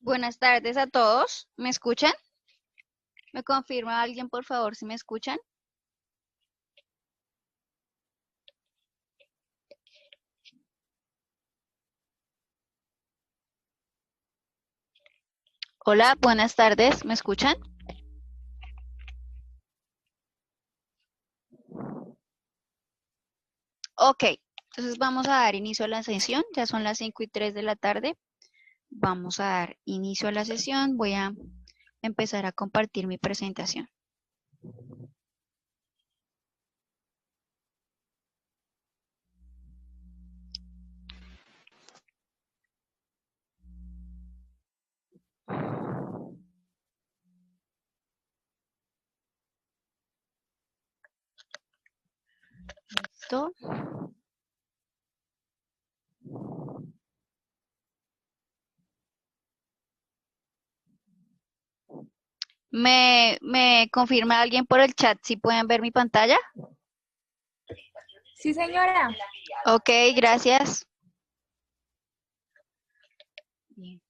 Buenas tardes a todos. ¿Me escuchan? ¿Me confirma alguien, por favor, si me escuchan? Hola, buenas tardes. ¿Me escuchan? Ok, entonces vamos a dar inicio a la sesión. Ya son las 5:03 de la tarde. Vamos a dar inicio a la sesión. Voy a empezar a compartir mi presentación. ¿Listo? ¿Me confirma alguien por el chat si pueden ver mi pantalla? Sí, señora. Ok, gracias. Bien.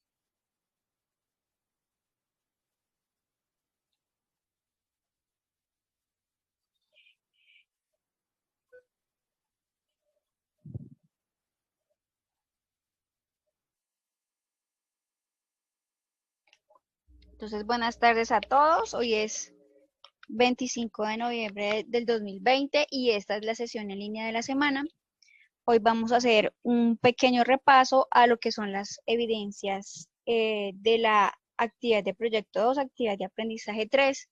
Entonces, buenas tardes a todos. Hoy es 25 de noviembre del 2020 y esta es la sesión en línea de la semana. Hoy vamos a hacer un pequeño repaso a lo que son las evidencias de la actividad de proyecto 2, actividad de aprendizaje 3,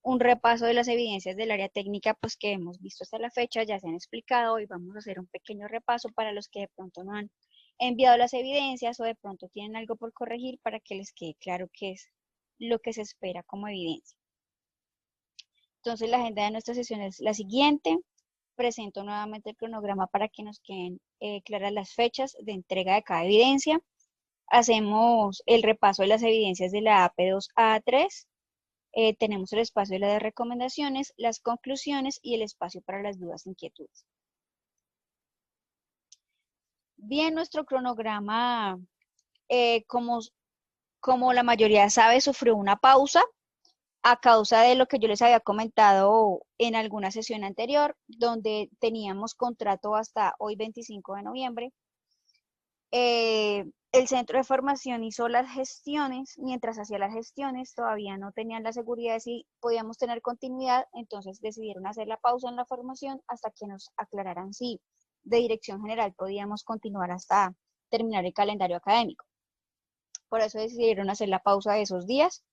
un repaso de las evidencias del área técnica pues que hemos visto hasta la fecha, ya se han explicado. Hoy vamos a hacer un pequeño repaso para los que de pronto no han enviado las evidencias o de pronto tienen algo por corregir para que les quede claro qué es lo que se espera como evidencia. Entonces la agenda de nuestra sesión es la siguiente. Presento nuevamente el cronograma para que nos queden claras las fechas de entrega de cada evidencia. Hacemos el repaso de las evidencias de la AP2 a A3. Tenemos el espacio de las recomendaciones, las conclusiones y el espacio para las dudas e inquietudes. Bien, nuestro cronograma, como la mayoría sabe, sufrió una pausa a causa de lo que yo les había comentado en alguna sesión anterior, donde teníamos contrato hasta hoy 25 de noviembre. El centro de formación hizo las gestiones, mientras hacía las gestiones todavía no tenían la seguridad de si podíamos tener continuidad, entonces decidieron hacer la pausa en la formación hasta que nos aclararan si de dirección general podíamos continuar hasta terminar el calendario académico. Por eso decidieron hacer la pausa de esos días.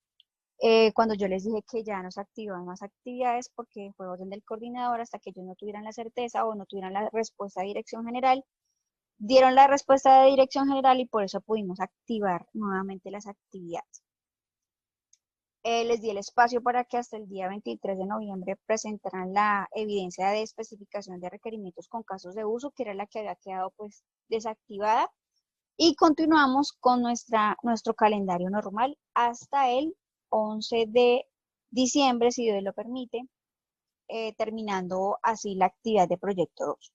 Cuando yo les dije que ya nos activaban más actividades porque fue orden del coordinador hasta que ellos no tuvieran la certeza o no tuvieran la respuesta de dirección general, dieron la respuesta de dirección general y por eso pudimos activar nuevamente las actividades. Les di el espacio para que hasta el día 23 de noviembre presentaran la evidencia de especificación de requerimientos con casos de uso, que era la que había quedado pues desactivada, y continuamos con nuestro calendario normal hasta el 11 de diciembre, si Dios lo permite, terminando así la actividad de proyecto 2.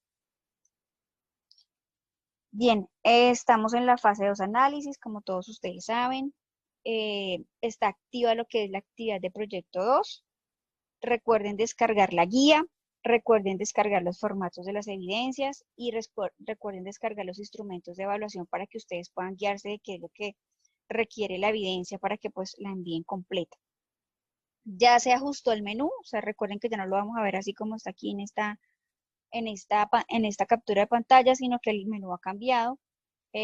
Bien, estamos en la fase 2 análisis, como todos ustedes saben. Está activa lo que es la actividad de proyecto 2. Recuerden descargar la guía, recuerden descargar los formatos de las evidencias y recuerden descargar los instrumentos de evaluación para que ustedes puedan guiarse de qué es lo que requiere la evidencia para que pues la envíen completa. Ya se ajustó el menú, o sea, recuerden que ya no lo vamos a ver así como está aquí en esta captura de pantalla, sino que el menú ha cambiado.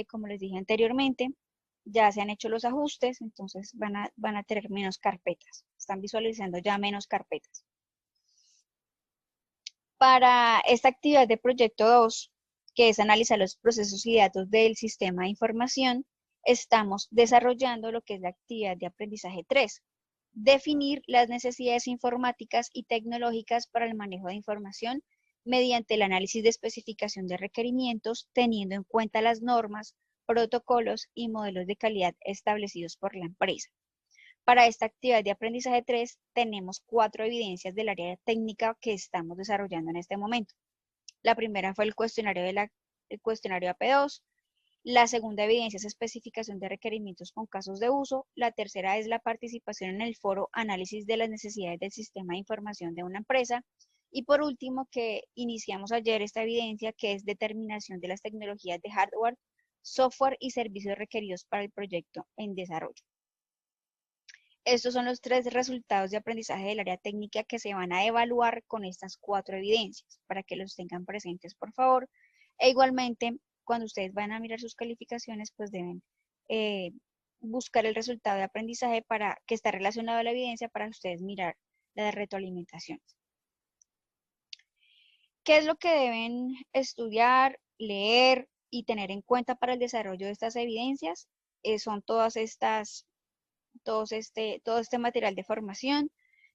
Como les dije anteriormente, ya se han hecho los ajustes, entonces van a tener menos carpetas. Están visualizando ya menos carpetas. Para esta actividad de proyecto 2, que es analizar los procesos y datos del sistema de información, estamos desarrollando lo que es la actividad de aprendizaje 3. Definir las necesidades informáticas y tecnológicas para el manejo de información mediante el análisis de especificación de requerimientos, teniendo en cuenta las normas, protocolos y modelos de calidad establecidos por la empresa. Para esta actividad de aprendizaje 3 tenemos 4 evidencias del área técnica que estamos desarrollando en este momento. La primera fue el cuestionario AP2, La segunda evidencia es especificación de requerimientos con casos de uso. La tercera es la participación en el foro análisis de las necesidades del sistema de información de una empresa. Y por último, que iniciamos ayer esta evidencia, que es determinación de las tecnologías de hardware, software y servicios requeridos para el proyecto en desarrollo. Estos son los 3 resultados de aprendizaje del área técnica que se van a evaluar con estas 4 evidencias, para que los tengan presentes, por favor. E igualmente, cuando ustedes van a mirar sus calificaciones, pues deben buscar el resultado de aprendizaje para que está relacionado a la evidencia para ustedes mirar la retroalimentación. ¿Qué es lo que deben estudiar, leer y tener en cuenta para el desarrollo de estas evidencias? Son todo este material de formación,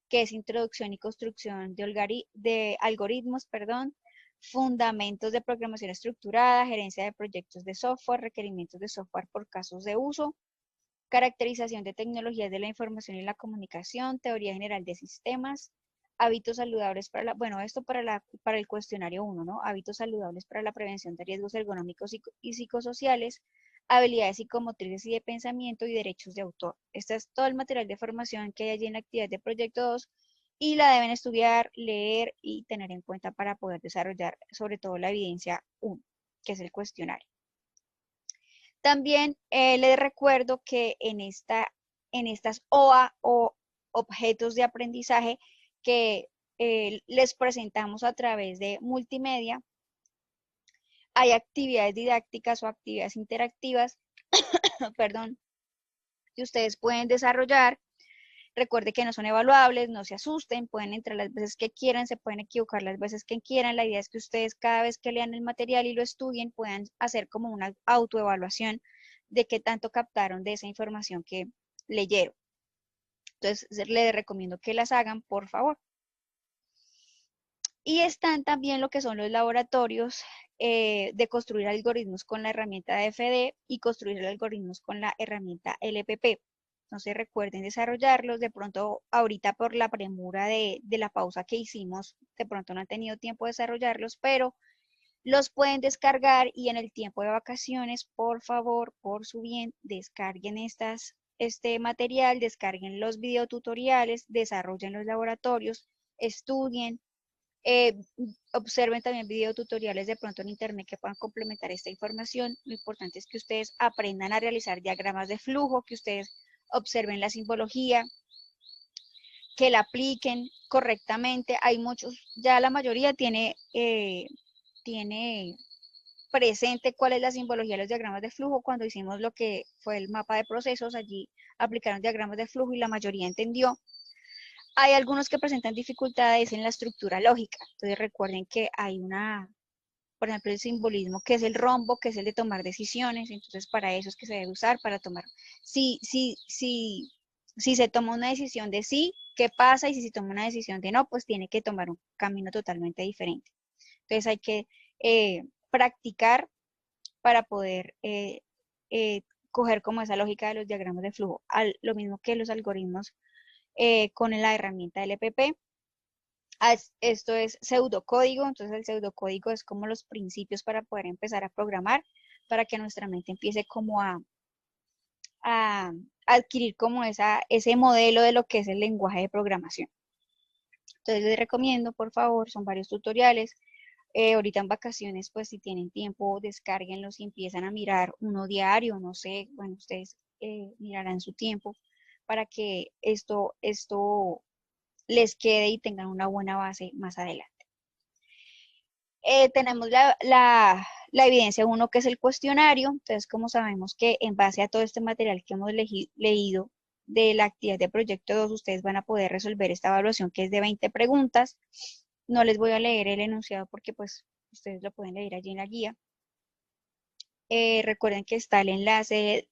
que es introducción y construcción de algoritmos, fundamentos de programación estructurada, gerencia de proyectos de software, requerimientos de software por casos de uso, caracterización de tecnologías de la información y la comunicación, teoría general de sistemas, hábitos saludables esto para el cuestionario 1, ¿no? Hábitos saludables para la prevención de riesgos ergonómicos y psicosociales, habilidades psicomotrices y de pensamiento y derechos de autor. Este es todo el material de formación que hay allí en la actividad de proyecto 2 y la deben estudiar, leer y tener en cuenta para poder desarrollar sobre todo la evidencia 1, que es el cuestionario. También les recuerdo que en estas OA o objetos de aprendizaje que les presentamos a través de multimedia, hay actividades didácticas o actividades interactivas, perdón, que ustedes pueden desarrollar. Recuerde que no son evaluables, no se asusten, pueden entrar las veces que quieran, se pueden equivocar las veces que quieran. La idea es que ustedes cada vez que lean el material y lo estudien puedan hacer como una autoevaluación de qué tanto captaron de esa información que leyeron. Entonces, les recomiendo que las hagan, por favor. Y están también lo que son los laboratorios de construir algoritmos con la herramienta DFD y construir algoritmos con la herramienta LPP. Entonces recuerden desarrollarlos. De pronto ahorita por la premura de la pausa que hicimos, de pronto no han tenido tiempo de desarrollarlos, pero los pueden descargar y en el tiempo de vacaciones, por favor, por su bien, descarguen este material, descarguen los videotutoriales, desarrollen los laboratorios, estudien, observen también videotutoriales de pronto en internet que puedan complementar esta información. Lo importante es que ustedes aprendan a realizar diagramas de flujo, que ustedes observen la simbología, que la apliquen correctamente. Hay muchos, ya la mayoría tiene presente cuál es la simbología de los diagramas de flujo. Cuando hicimos lo que fue el mapa de procesos, allí aplicaron diagramas de flujo y la mayoría entendió. Hay algunos que presentan dificultades en la estructura lógica. Entonces recuerden que hay por ejemplo, el simbolismo que es el rombo, que es el de tomar decisiones. Entonces para eso es que se debe usar, para tomar. Si se toma una decisión de sí, ¿qué pasa? Y si se toma una decisión de no, pues tiene que tomar un camino totalmente diferente. Entonces hay que practicar para poder coger como esa lógica de los diagramas de flujo. Lo mismo que los algoritmos con la herramienta LPP. Esto es pseudocódigo, entonces el pseudocódigo es como los principios para poder empezar a programar, para que nuestra mente empiece como a adquirir como ese modelo de lo que es el lenguaje de programación. Entonces les recomiendo, por favor, son varios tutoriales. Ahorita en vacaciones, pues si tienen tiempo, descárguenlos y empiezan a mirar uno diario, no sé, bueno, ustedes mirarán su tiempo para que esto les quede y tengan una buena base más adelante. Tenemos la evidencia 1, que es el cuestionario. Entonces, como sabemos que en base a todo este material que hemos leído de la actividad de proyecto 2, ustedes van a poder resolver esta evaluación que es de 20 preguntas. No les voy a leer el enunciado porque pues ustedes lo pueden leer allí en la guía. Recuerden que está el enlace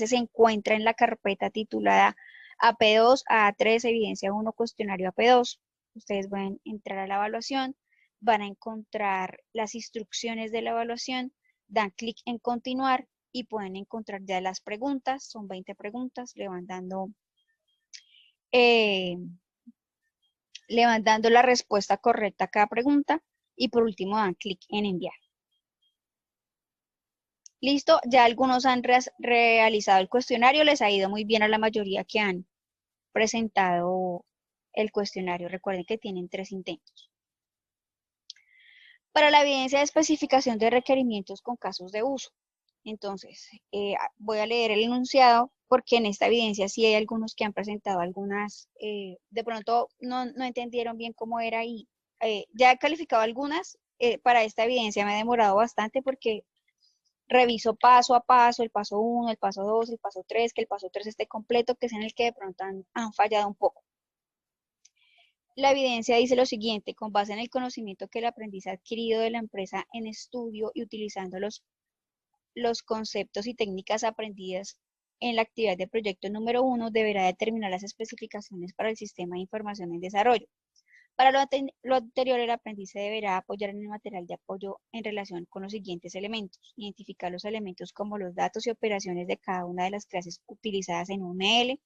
se encuentra en la carpeta titulada AP2, A3, evidencia 1, cuestionario AP2. Ustedes pueden entrar a la evaluación, van a encontrar las instrucciones de la evaluación, dan clic en continuar y pueden encontrar ya las preguntas, son 20 preguntas, le van dando la respuesta correcta a cada pregunta y por último dan clic en enviar. Listo, ya algunos han realizado el cuestionario, les ha ido muy bien a la mayoría que han presentado el cuestionario. Recuerden que tienen 3 intentos. Para la evidencia de especificación de requerimientos con casos de uso. Entonces, voy a leer el enunciado porque en esta evidencia sí hay algunos que han presentado algunas, de pronto no entendieron bien cómo era y ya he calificado algunas. Para esta evidencia me he demorado bastante porque reviso paso a paso, el paso 1, el paso 2, el paso 3, que el paso 3 esté completo, que es en el que de pronto han fallado un poco. La evidencia dice lo siguiente: con base en el conocimiento que el aprendiz ha adquirido de la empresa en estudio y utilizando los conceptos y técnicas aprendidas en la actividad de proyecto número 1, deberá determinar las especificaciones para el sistema de información en desarrollo. Para lo anterior, el aprendiz se deberá apoyar en el material de apoyo en relación con los siguientes elementos: identificar los elementos como los datos y operaciones de cada una de las clases utilizadas en UML,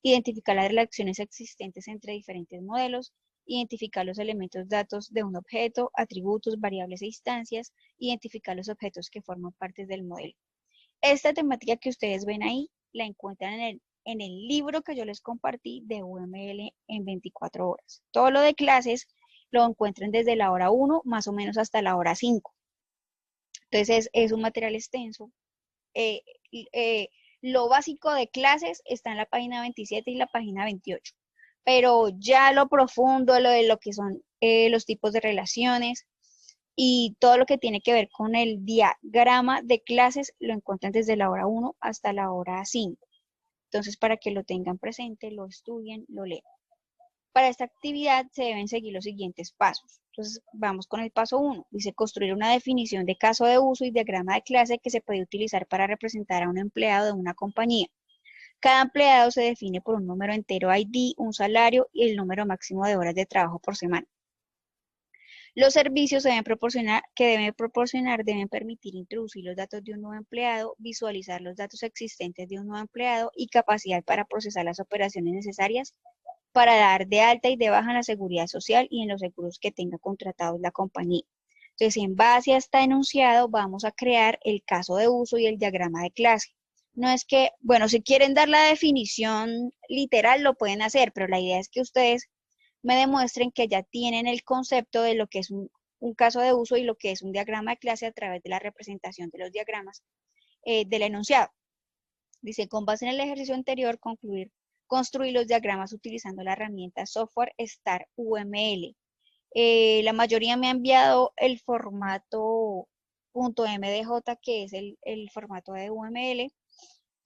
identificar las relaciones existentes entre diferentes modelos, identificar los elementos datos de un objeto, atributos, variables e instancias, identificar los objetos que forman parte del modelo. Esta temática que ustedes ven ahí la encuentran en el libro que yo les compartí de UML en 24 horas. Todo lo de clases lo encuentran desde la hora 1 más o menos hasta la hora 5. Entonces es un material extenso. Eh, eh, lo básico de clases está en la página 27 y la página 28. Pero ya lo profundo, lo de lo que son los tipos de relaciones y todo lo que tiene que ver con el diagrama de clases lo encuentran desde la hora 1 hasta la hora 5. Entonces, para que lo tengan presente, lo estudien, lo lean. Para esta actividad se deben seguir los siguientes pasos. Entonces, vamos con el paso 1. Dice construir una definición de caso de uso y diagrama de clase que se puede utilizar para representar a un empleado de una compañía. Cada empleado se define por un número entero ID, un salario y el número máximo de horas de trabajo por semana. Los servicios que deben proporcionar deben permitir introducir los datos de un nuevo empleado, visualizar los datos existentes de un nuevo empleado y capacidad para procesar las operaciones necesarias para dar de alta y de baja en la seguridad social y en los seguros que tenga contratados la compañía. Entonces, en base a este enunciado, vamos a crear el caso de uso y el diagrama de clase. No es que, bueno, si quieren dar la definición literal, lo pueden hacer, pero la idea es que ustedes me demuestren que ya tienen el concepto de lo que es un caso de uso y lo que es un diagrama de clase a través de la representación de los diagramas del enunciado. Dice, con base en el ejercicio anterior, construir los diagramas utilizando la herramienta software Star UML. La mayoría me ha enviado el formato .mdj, que es el formato de UML.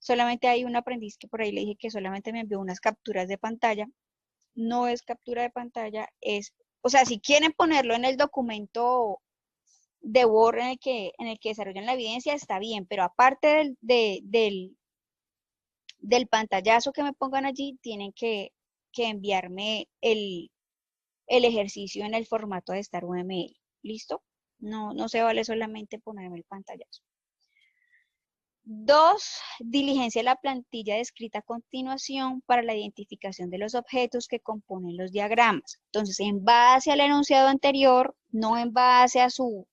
Solamente hay un aprendiz que por ahí le dije que solamente me envió unas capturas de pantalla. No es captura de pantalla, o sea, si quieren ponerlo en el documento de Word en el que desarrollan la evidencia, está bien, pero aparte del pantallazo que me pongan allí, tienen que enviarme el ejercicio en el formato de Star UML. ¿Listo? No se vale solamente ponerme el pantallazo. 2. Diligencia la plantilla descrita a continuación para la identificación de los objetos que componen los diagramas. Entonces, en base al enunciado anterior, no en base a su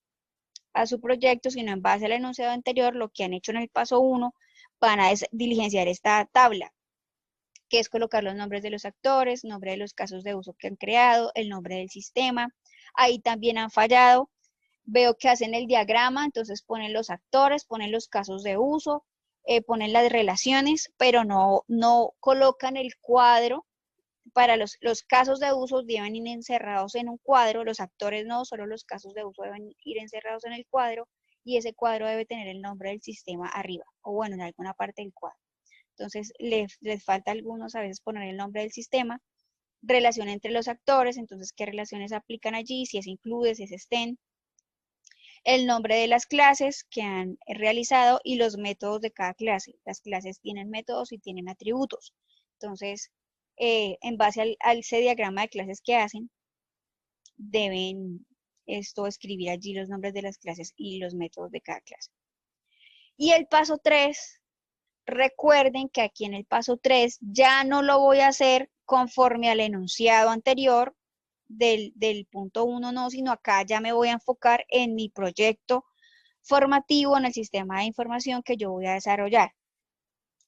proyecto, sino en base al enunciado anterior, lo que han hecho en el paso 1, van a diligenciar esta tabla, que es colocar los nombres de los actores, nombre de los casos de uso que han creado, el nombre del sistema. Ahí también han fallado. Veo que hacen el diagrama, entonces ponen los actores, ponen los casos de uso, ponen las relaciones, pero no colocan el cuadro. Para los casos de uso deben ir encerrados en un cuadro, los actores no, solo los casos de uso deben ir encerrados en el cuadro y ese cuadro debe tener el nombre del sistema arriba, o bueno, en alguna parte del cuadro. Entonces, les falta a algunos a veces poner el nombre del sistema, relación entre los actores, entonces, ¿qué relaciones aplican allí? Si es include, si es extend, el nombre de las clases que han realizado y los métodos de cada clase. Las clases tienen métodos y tienen atributos. Entonces, en base a ese diagrama de clases que hacen, deben escribir allí los nombres de las clases y los métodos de cada clase. Y el paso 3, recuerden que aquí en el paso 3 ya no lo voy a hacer conforme al enunciado anterior del punto 1, no, sino acá ya me voy a enfocar en mi proyecto formativo en el sistema de información que yo voy a desarrollar.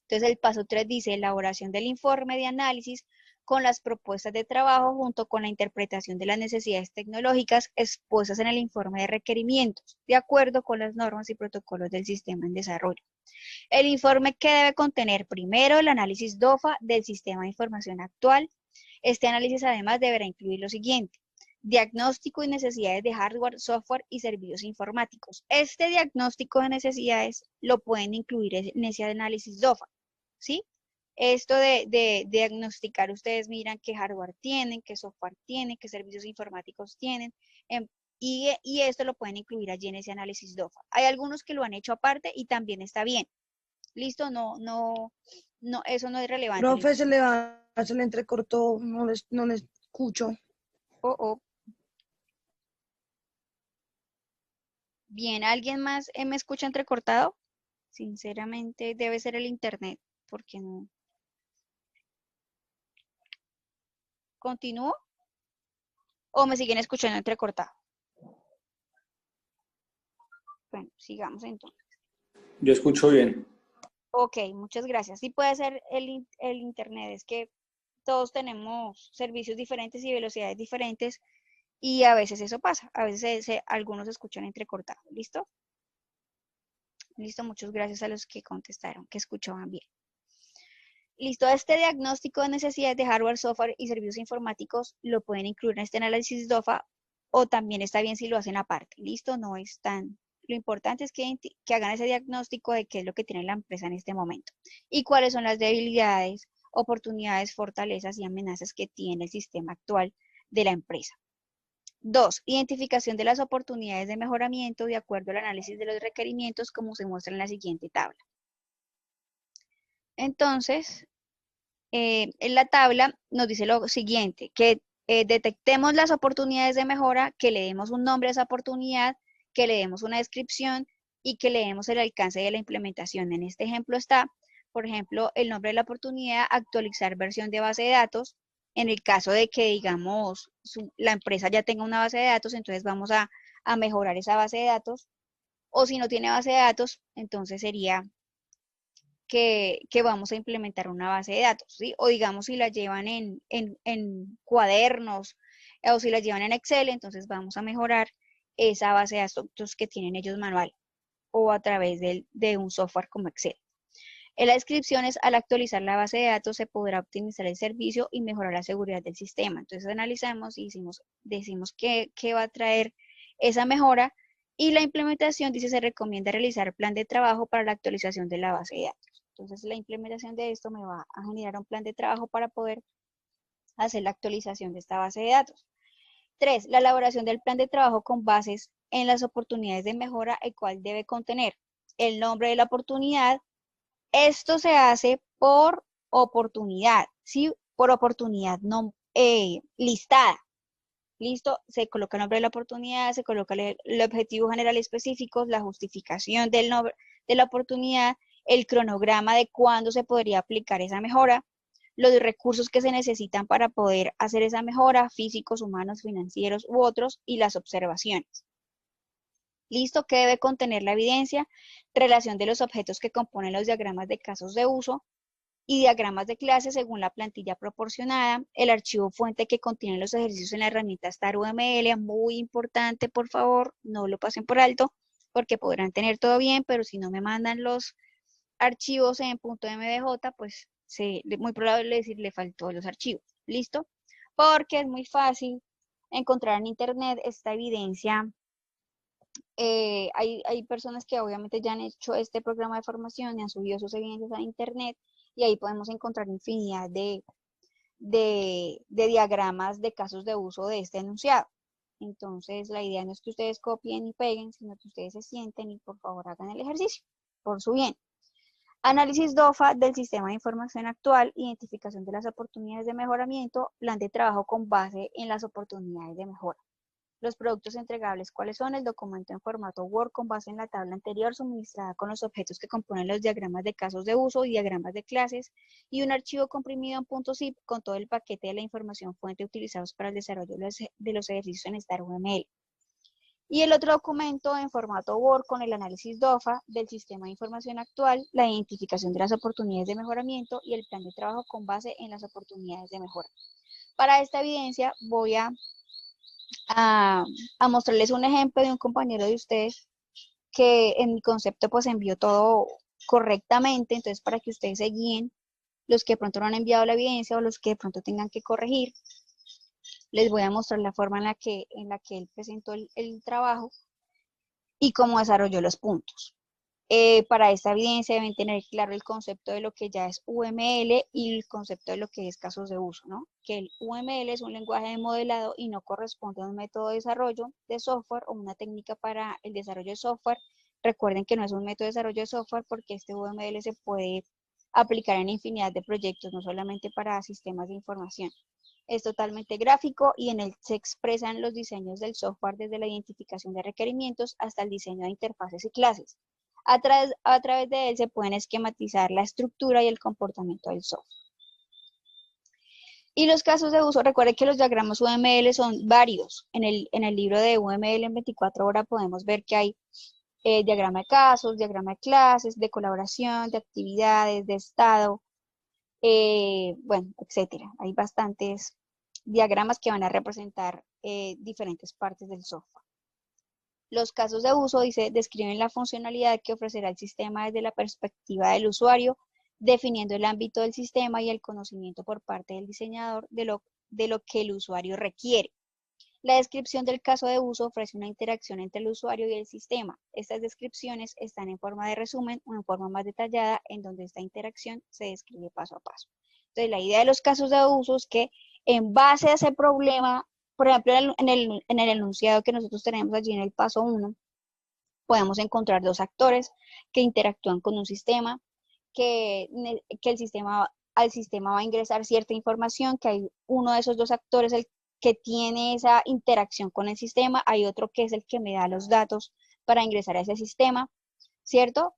Entonces el paso 3 dice elaboración del informe de análisis con las propuestas de trabajo junto con la interpretación de las necesidades tecnológicas expuestas en el informe de requerimientos, de acuerdo con las normas y protocolos del sistema en desarrollo. El informe que debe contener primero el análisis DOFA del sistema de información actual. Este análisis además deberá incluir lo siguiente: diagnóstico y necesidades de hardware, software y servicios informáticos. Este diagnóstico de necesidades lo pueden incluir en ese análisis DOFA, ¿sí? Esto de diagnosticar, ustedes miran qué hardware tienen, qué software tienen, qué servicios informáticos tienen, y esto lo pueden incluir allí en ese análisis DOFA. Hay algunos que lo han hecho aparte y también está bien. ¿Listo? No, eso no es relevante. Profe, se le entrecortó, no le escucho. Oh. Bien, ¿alguien más me escucha entrecortado? Sinceramente debe ser el internet, porque no. ¿Continúo? ¿O me siguen escuchando entrecortado? Bueno, sigamos entonces. Yo escucho bien. Ok, muchas gracias. Sí puede ser el internet, es que todos tenemos servicios diferentes y velocidades diferentes y a veces eso pasa, a veces algunos escuchan entrecortado. ¿Listo? Listo, muchas gracias a los que contestaron, que escuchaban bien. Listo, este diagnóstico de necesidades de hardware, software y servicios informáticos lo pueden incluir en este análisis DOFA o también está bien si lo hacen aparte. Listo, no es tan... Lo importante es que hagan ese diagnóstico de qué es lo que tiene la empresa en este momento y cuáles son las debilidades, oportunidades, fortalezas y amenazas que tiene el sistema actual de la empresa. 2. Identificación de las oportunidades de mejoramiento de acuerdo al análisis de los requerimientos como se muestra en la siguiente tabla. Entonces, en la tabla nos dice lo siguiente, que detectemos las oportunidades de mejora, que le demos un nombre a esa oportunidad, que le demos una descripción y que le demos el alcance de la implementación. En este ejemplo está, por ejemplo, el nombre de la oportunidad, actualizar versión de base de datos. En el caso de que, digamos, la empresa ya tenga una base de datos, entonces vamos a mejorar esa base de datos. O si no tiene base de datos, entonces sería que vamos a implementar una base de datos, ¿sí? O digamos si la llevan en cuadernos o si la llevan en Excel, entonces vamos a mejorar esa base de datos que tienen ellos manual o a través de un software como Excel. En la descripción es, al actualizar la base de datos se podrá optimizar el servicio y mejorar la seguridad del sistema. Entonces analizamos y decimos qué va a traer esa mejora y la implementación dice se recomienda realizar plan de trabajo para la actualización de la base de datos. Entonces la implementación de esto me va a generar un plan de trabajo para poder hacer la actualización de esta base de datos. 3. La elaboración del plan de trabajo con bases en las oportunidades de mejora, el cual debe contener el nombre de la oportunidad. Esto se hace por oportunidad, ¿sí? Por oportunidad no listada. Listo, se coloca el nombre de la oportunidad, se coloca el objetivo general y específico, la justificación del nombre de la oportunidad, el cronograma de cuándo se podría aplicar esa mejora, los recursos que se necesitan para poder hacer esa mejora, físicos, humanos, financieros u otros, y las observaciones. Listo, ¿qué debe contener la evidencia? Relación de los objetos que componen los diagramas de casos de uso y diagramas de clase según la plantilla proporcionada, el archivo fuente que contiene los ejercicios en la herramienta StarUML, muy importante, por favor, no lo pasen por alto, porque podrán tener todo bien, pero si no me mandan los archivos en .mdj, pues muy probable decir le faltó los archivos, ¿listo? Porque es muy fácil encontrar en internet esta evidencia. Hay personas que obviamente ya han hecho este programa de formación y han subido sus evidencias a internet y ahí podemos encontrar infinidad de diagramas de casos de uso de este enunciado. Entonces, la idea no es que ustedes copien y peguen, sino que ustedes se sienten y por favor hagan el ejercicio, por su bien. Análisis DOFA del sistema de información actual, identificación de las oportunidades de mejoramiento, plan de trabajo con base en las oportunidades de mejora. Los productos entregables, ¿cuáles son? El documento en formato Word con base en la tabla anterior suministrada con los objetos que componen los diagramas de casos de uso y diagramas de clases y un archivo comprimido en .zip con todo el paquete de la información fuente utilizados para el desarrollo de los ejercicios en StarUML. Y el otro documento en formato Word con el análisis DOFA del sistema de información actual, la identificación de las oportunidades de mejoramiento y el plan de trabajo con base en las oportunidades de mejora. Para esta evidencia voy a mostrarles un ejemplo de un compañero de ustedes que en mi concepto pues envió todo correctamente, entonces para que ustedes se guíen, los que de pronto no han enviado la evidencia o los que de pronto tengan que corregir, les voy a mostrar la forma en la que él presentó el trabajo y cómo desarrolló los puntos. Para esta evidencia deben tener claro el concepto de lo que ya es UML y el concepto de lo que es casos de uso, ¿no? Que el UML es un lenguaje de modelado y no corresponde a un método de desarrollo de software o una técnica para el desarrollo de software. Recuerden que no es un método de desarrollo de software porque este UML se puede aplicar en infinidad de proyectos, no solamente para sistemas de información. Es totalmente gráfico y en él se expresan los diseños del software desde la identificación de requerimientos hasta el diseño de interfaces y clases. A través de él se pueden esquematizar la estructura y el comportamiento del software. Y los casos de uso, recuerden que los diagramas UML son varios. En el libro de UML en 24 horas podemos ver que hay diagrama de casos, diagrama de clases, de colaboración, de actividades, de estado, bueno, etcétera. Hay bastantes diagramas que van a representar diferentes partes del software. Los casos de uso, dice, describen la funcionalidad que ofrecerá el sistema desde la perspectiva del usuario, definiendo el ámbito del sistema y el conocimiento por parte del diseñador de lo que el usuario requiere. La descripción del caso de uso ofrece una interacción entre el usuario y el sistema. Estas descripciones están en forma de resumen o en forma más detallada, en donde esta interacción se describe paso a paso. Entonces, la idea de los casos de uso es que en base a ese problema, por ejemplo, en el enunciado que nosotros tenemos allí en el paso 1, podemos encontrar dos actores que interactúan con un sistema, que al sistema va a ingresar cierta información, que hay uno de esos dos actores el que tiene esa interacción con el sistema, hay otro que es el que me da los datos para ingresar a ese sistema, ¿cierto?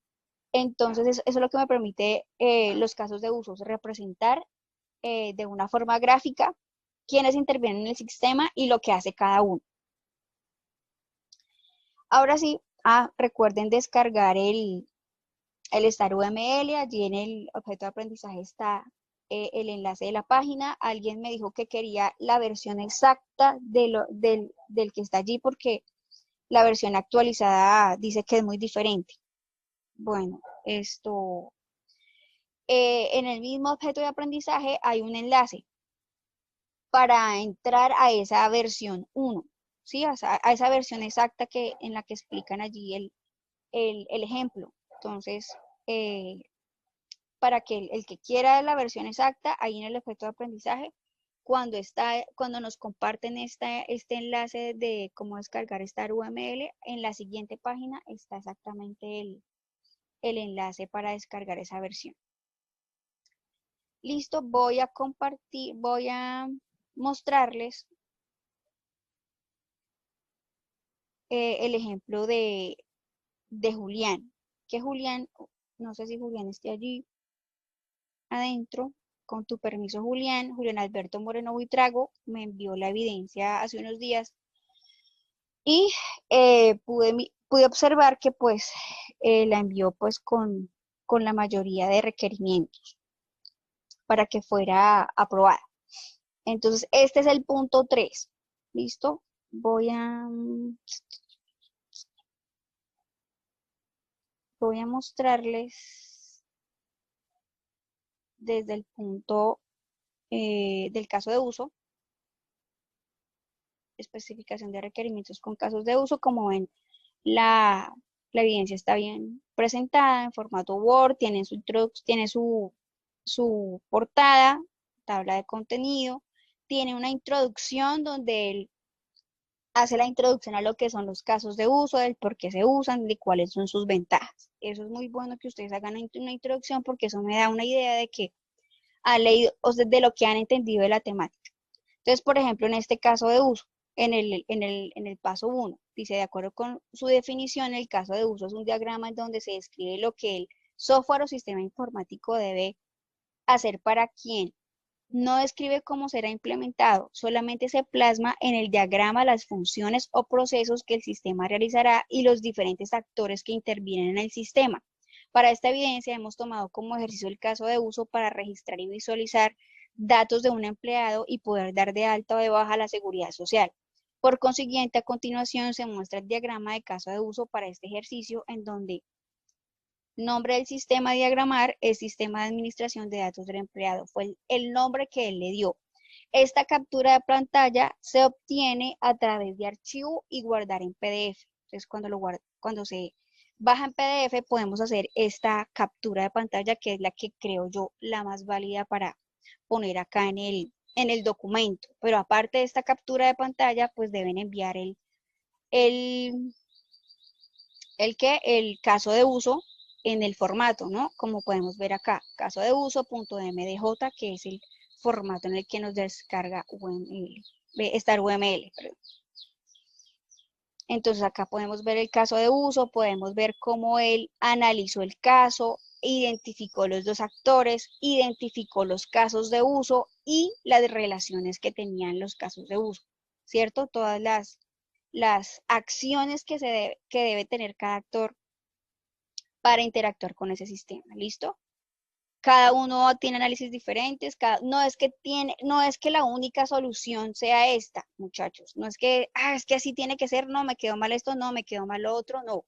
Entonces, eso es lo que me permite los casos de uso, representar de una forma gráfica quiénes intervienen en el sistema y lo que hace cada uno. Ahora sí, recuerden descargar el StarUML, allí en el objeto de aprendizaje está el enlace de la página. Alguien me dijo que quería la versión exacta del que está allí porque la versión actualizada dice que es muy diferente. Bueno, en el mismo objeto de aprendizaje hay un enlace para entrar a esa versión 1, ¿sí? A esa versión exacta en la que explican allí el ejemplo. Entonces, para que el que quiera la versión exacta, ahí en el objeto de aprendizaje, cuando nos comparten este enlace de cómo descargar StarUML, en la siguiente página está exactamente el enlace para descargar esa versión. Listo, voy a mostrarles el ejemplo de Julián. Que Julián, no sé si Julián esté allí adentro. Con tu permiso, Julián Alberto Moreno Buitrago me envió la evidencia hace unos días y pude observar que pues la envió pues con la mayoría de requerimientos para que fuera aprobada. Entonces, este es el punto 3. ¿Listo? Voy a mostrarles desde el punto del caso de uso, especificación de requerimientos con casos de uso. Como ven, la evidencia está bien presentada en formato Word, tiene su portada, tabla de contenido, tiene una introducción donde él hace la introducción a lo que son los casos de uso, del por qué se usan, de cuáles son sus ventajas. Eso es muy bueno que ustedes hagan una introducción porque eso me da una idea de que han leído o de lo que han entendido de la temática. Entonces, por ejemplo, en este caso de uso, en el paso 1, dice, de acuerdo con su definición, el caso de uso es un diagrama en donde se describe lo que el software o sistema informático debe hacer para quien No describe cómo será implementado, solamente se plasma en el diagrama las funciones o procesos que el sistema realizará y los diferentes actores que intervienen en el sistema. Para esta evidencia hemos tomado como ejercicio el caso de uso para registrar y visualizar datos de un empleado y poder dar de alta o de baja la seguridad social. Por consiguiente, a continuación se muestra el diagrama de caso de uso para este ejercicio, en donde nombre del sistema a diagramar es Sistema de Administración de Datos del Empleado. Fue el nombre que él le dio. Esta captura de pantalla se obtiene a través de archivo y guardar en PDF. Entonces, cuando se baja en PDF, podemos hacer esta captura de pantalla, que es la que creo yo la más válida para poner acá en el documento. Pero aparte de esta captura de pantalla, pues deben enviar el el caso de uso en el formato, ¿no? Como podemos ver acá, caso de uso.mdj, que es el formato en el que nos descarga Star UML. Perdón. Entonces acá podemos ver el caso de uso, podemos ver cómo él analizó el caso, identificó los dos actores, identificó los casos de uso y las relaciones que tenían los casos de uso, ¿cierto? Todas las acciones que debe tener cada actor para interactuar con ese sistema, ¿listo? Cada uno tiene análisis diferentes, no es que la única solución sea esta, muchachos, no es que, es que así tiene que ser, no, me quedó mal esto, no, me quedó mal lo otro, no.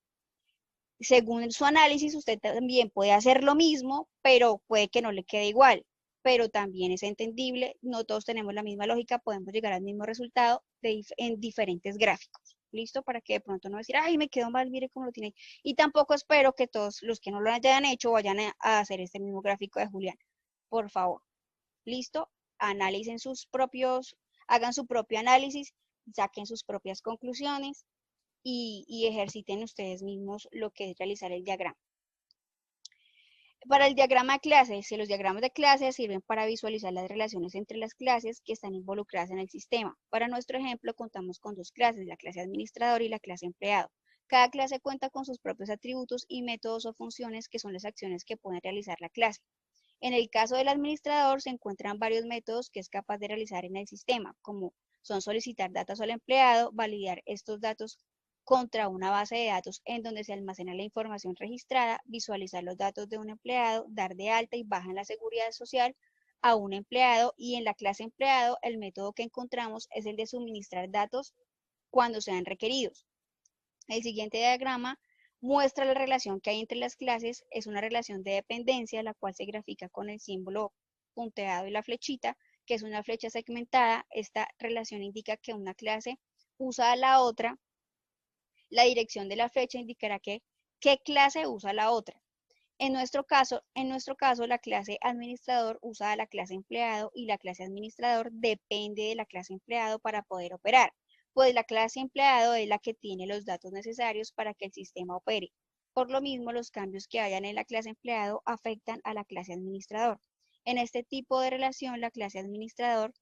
Según su análisis, usted también puede hacer lo mismo, pero puede que no le quede igual, pero también es entendible, no todos tenemos la misma lógica, podemos llegar al mismo resultado en diferentes gráficos. ¿Listo? Para que de pronto no decir, ay, me quedó mal, mire cómo lo tiene. Y tampoco espero que todos los que no lo hayan hecho vayan a hacer este mismo gráfico de Julián. Por favor. ¿Listo? Analicen hagan su propio análisis, saquen sus propias conclusiones y ejerciten ustedes mismos lo que es realizar el diagrama. Para el diagrama de clases, los diagramas de clases sirven para visualizar las relaciones entre las clases que están involucradas en el sistema. Para nuestro ejemplo, contamos con dos clases, la clase administrador y la clase empleado. Cada clase cuenta con sus propios atributos y métodos o funciones que son las acciones que puede realizar la clase. En el caso del administrador se encuentran varios métodos que es capaz de realizar en el sistema, como son solicitar datos al empleado, validar estos datos contra una base de datos en donde se almacena la información registrada, visualizar los datos de un empleado, dar de alta y baja en la seguridad social a un empleado, y en la clase empleado el método que encontramos es el de suministrar datos cuando sean requeridos. El siguiente diagrama muestra la relación que hay entre las clases, es una relación de dependencia, la cual se grafica con el símbolo punteado y la flechita, que es una flecha segmentada. Esta relación indica que una clase usa a la otra. La dirección de la flecha indicará qué clase usa la otra. En nuestro caso, la clase administrador usa a la clase empleado y la clase administrador depende de la clase empleado para poder operar, pues la clase empleado es la que tiene los datos necesarios para que el sistema opere. Por lo mismo, los cambios que hayan en la clase empleado afectan a la clase administrador. En este tipo de relación, la clase administrador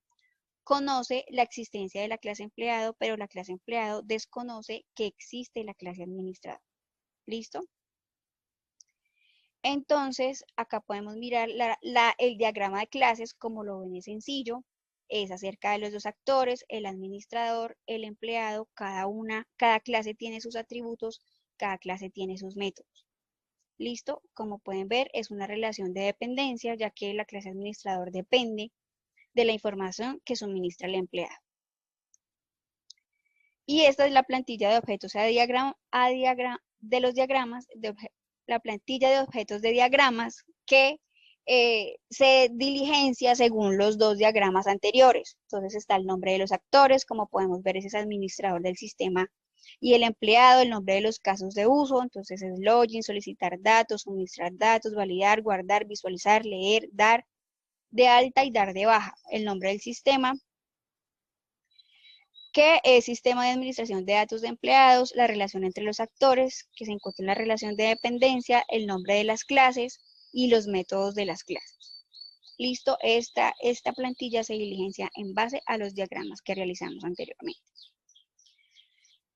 conoce la existencia de la clase empleado, pero la clase empleado desconoce que existe la clase administrador. ¿Listo? Entonces, acá podemos mirar el diagrama de clases, como lo ven, es sencillo, es acerca de los dos actores, el administrador, el empleado, cada clase tiene sus atributos, cada clase tiene sus métodos. ¿Listo? Como pueden ver, es una relación de dependencia, ya que la clase administrador depende de la información que suministra el empleado. Y esta es la plantilla de objetos de los diagramas, la plantilla de objetos de diagramas que se diligencia según los dos diagramas anteriores. Entonces está el nombre de los actores, como podemos ver, ese es administrador del sistema, y el empleado, el nombre de los casos de uso. Entonces es login, solicitar datos, suministrar datos, validar, guardar, visualizar, leer, dar de alta y dar de baja. El nombre del sistema, que es sistema de administración de datos de empleados, la relación entre los actores, que se encuentra en la relación de dependencia, el nombre de las clases y los métodos de las clases. Listo, esta plantilla se diligencia en base a los diagramas que realizamos anteriormente.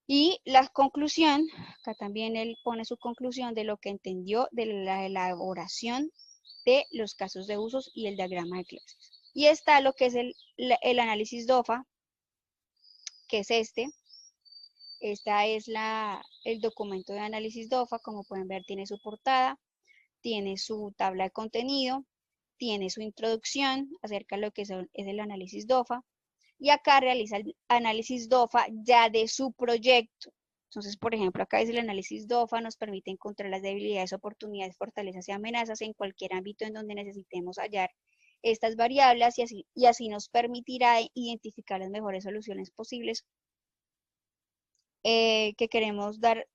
Y la conclusión, acá también él pone su conclusión de lo que entendió de la elaboración de los casos de usos y el diagrama de clases. Y está lo que es el análisis DOFA, que es este. Esta es el documento de análisis DOFA. Como pueden ver, tiene su portada, tiene su tabla de contenido, tiene su introducción acerca de lo que es el análisis DOFA. Y acá realiza el análisis DOFA ya de su proyecto. Entonces, por ejemplo, acá dice el análisis DOFA nos permite encontrar las debilidades, oportunidades, fortalezas y amenazas en cualquier ámbito en donde necesitemos hallar estas variables y así nos permitirá identificar las mejores soluciones posibles que queremos dar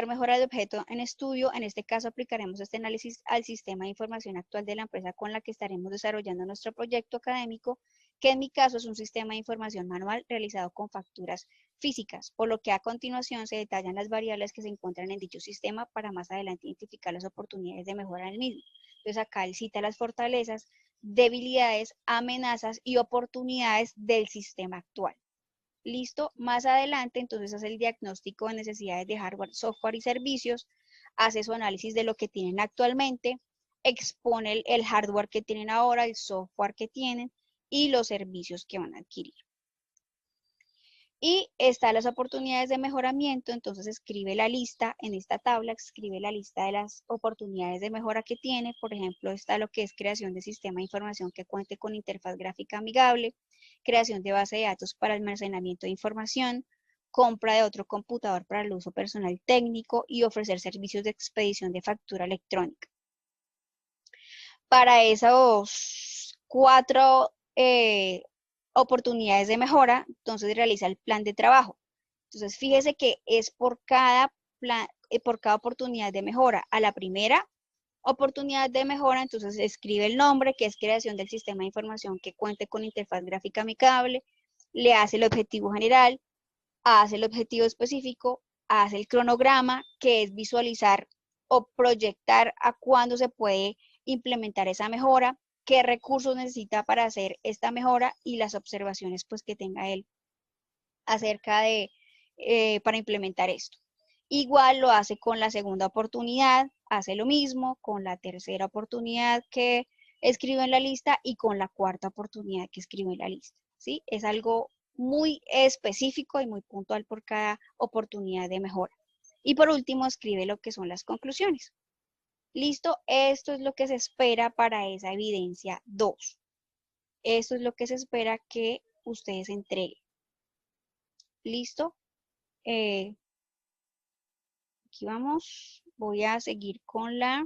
mejora de objeto en estudio. En este caso aplicaremos este análisis al sistema de información actual de la empresa con la que estaremos desarrollando nuestro proyecto académico, que en mi caso es un sistema de información manual realizado con facturas físicas, por lo que a continuación se detallan las variables que se encuentran en dicho sistema para más adelante identificar las oportunidades de mejora en el mismo. Entonces acá él cita las fortalezas, debilidades, amenazas y oportunidades del sistema actual. Listo, más adelante entonces hace el diagnóstico de necesidades de hardware, software y servicios, hace su análisis de lo que tienen actualmente, expone el hardware que tienen ahora, el software que tienen y los servicios que van a adquirir. Y están las oportunidades de mejoramiento, entonces escribe la lista, en esta tabla escribe la lista de las oportunidades de mejora que tiene. Por ejemplo, está lo que es creación de sistema de información que cuente con interfaz gráfica amigable, creación de base de datos para almacenamiento de información, compra de otro computador para el uso personal técnico y ofrecer servicios de expedición de factura electrónica. Para esos 4 oportunidades de mejora, entonces realiza el plan de trabajo. Entonces, fíjese que es por cada oportunidad de mejora. A la primera oportunidad de mejora, entonces escribe el nombre, que es creación del sistema de información que cuente con interfaz gráfica amigable, le hace el objetivo general, hace el objetivo específico, hace el cronograma, que es visualizar o proyectar a cuándo se puede implementar esa mejora, qué recursos necesita para hacer esta mejora y las observaciones pues que tenga él acerca de para implementar esto. Igual lo hace con la segunda oportunidad, hace lo mismo con la tercera oportunidad que escribe en la lista y con la cuarta oportunidad que escribe en la lista, ¿sí? Es algo muy específico y muy puntual por cada oportunidad de mejora. Y por último, escribe lo que son las conclusiones. Listo, esto es lo que se espera para esa evidencia 2. Esto es lo que se espera que ustedes entreguen. ¿Listo? Aquí vamos. Voy a seguir con la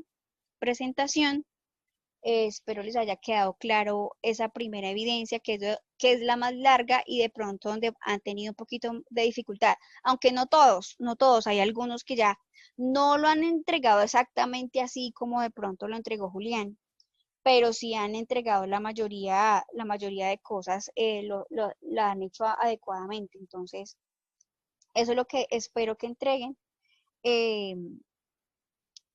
presentación. Espero les haya quedado claro esa primera evidencia que es la más larga y de pronto donde han tenido un poquito de dificultad. Aunque no todos, hay algunos que ya no lo han entregado exactamente así como de pronto lo entregó Julián, pero sí han entregado la mayoría de cosas, la han hecho adecuadamente. Entonces, eso es lo que espero que entreguen.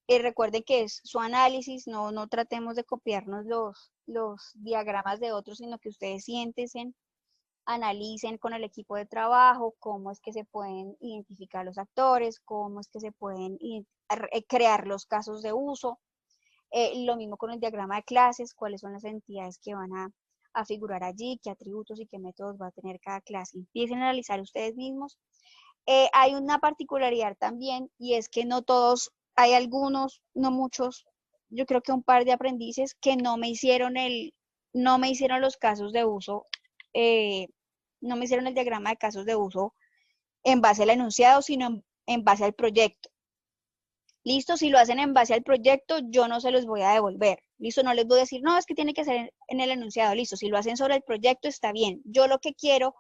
Recuerden que es su análisis, no tratemos de copiarnos los diagramas de otros, sino que ustedes siéntense, analicen con el equipo de trabajo cómo es que se pueden identificar los actores, cómo es que se pueden crear los casos de uso. Lo mismo con el diagrama de clases, cuáles son las entidades que van a figurar allí, qué atributos y qué métodos va a tener cada clase. Empiecen a analizar ustedes mismos. Hay una particularidad también, y es que no todos, hay algunos, no muchos, yo creo que un par de aprendices que no me hicieron los casos de uso, no me hicieron el diagrama de casos de uso en base al enunciado, sino en base al proyecto. Listo, si lo hacen en base al proyecto, yo no se los voy a devolver. Listo, no les voy a decir, no, es que tiene que ser en el enunciado. Listo, si lo hacen sobre el proyecto, está bien. Yo lo que quiero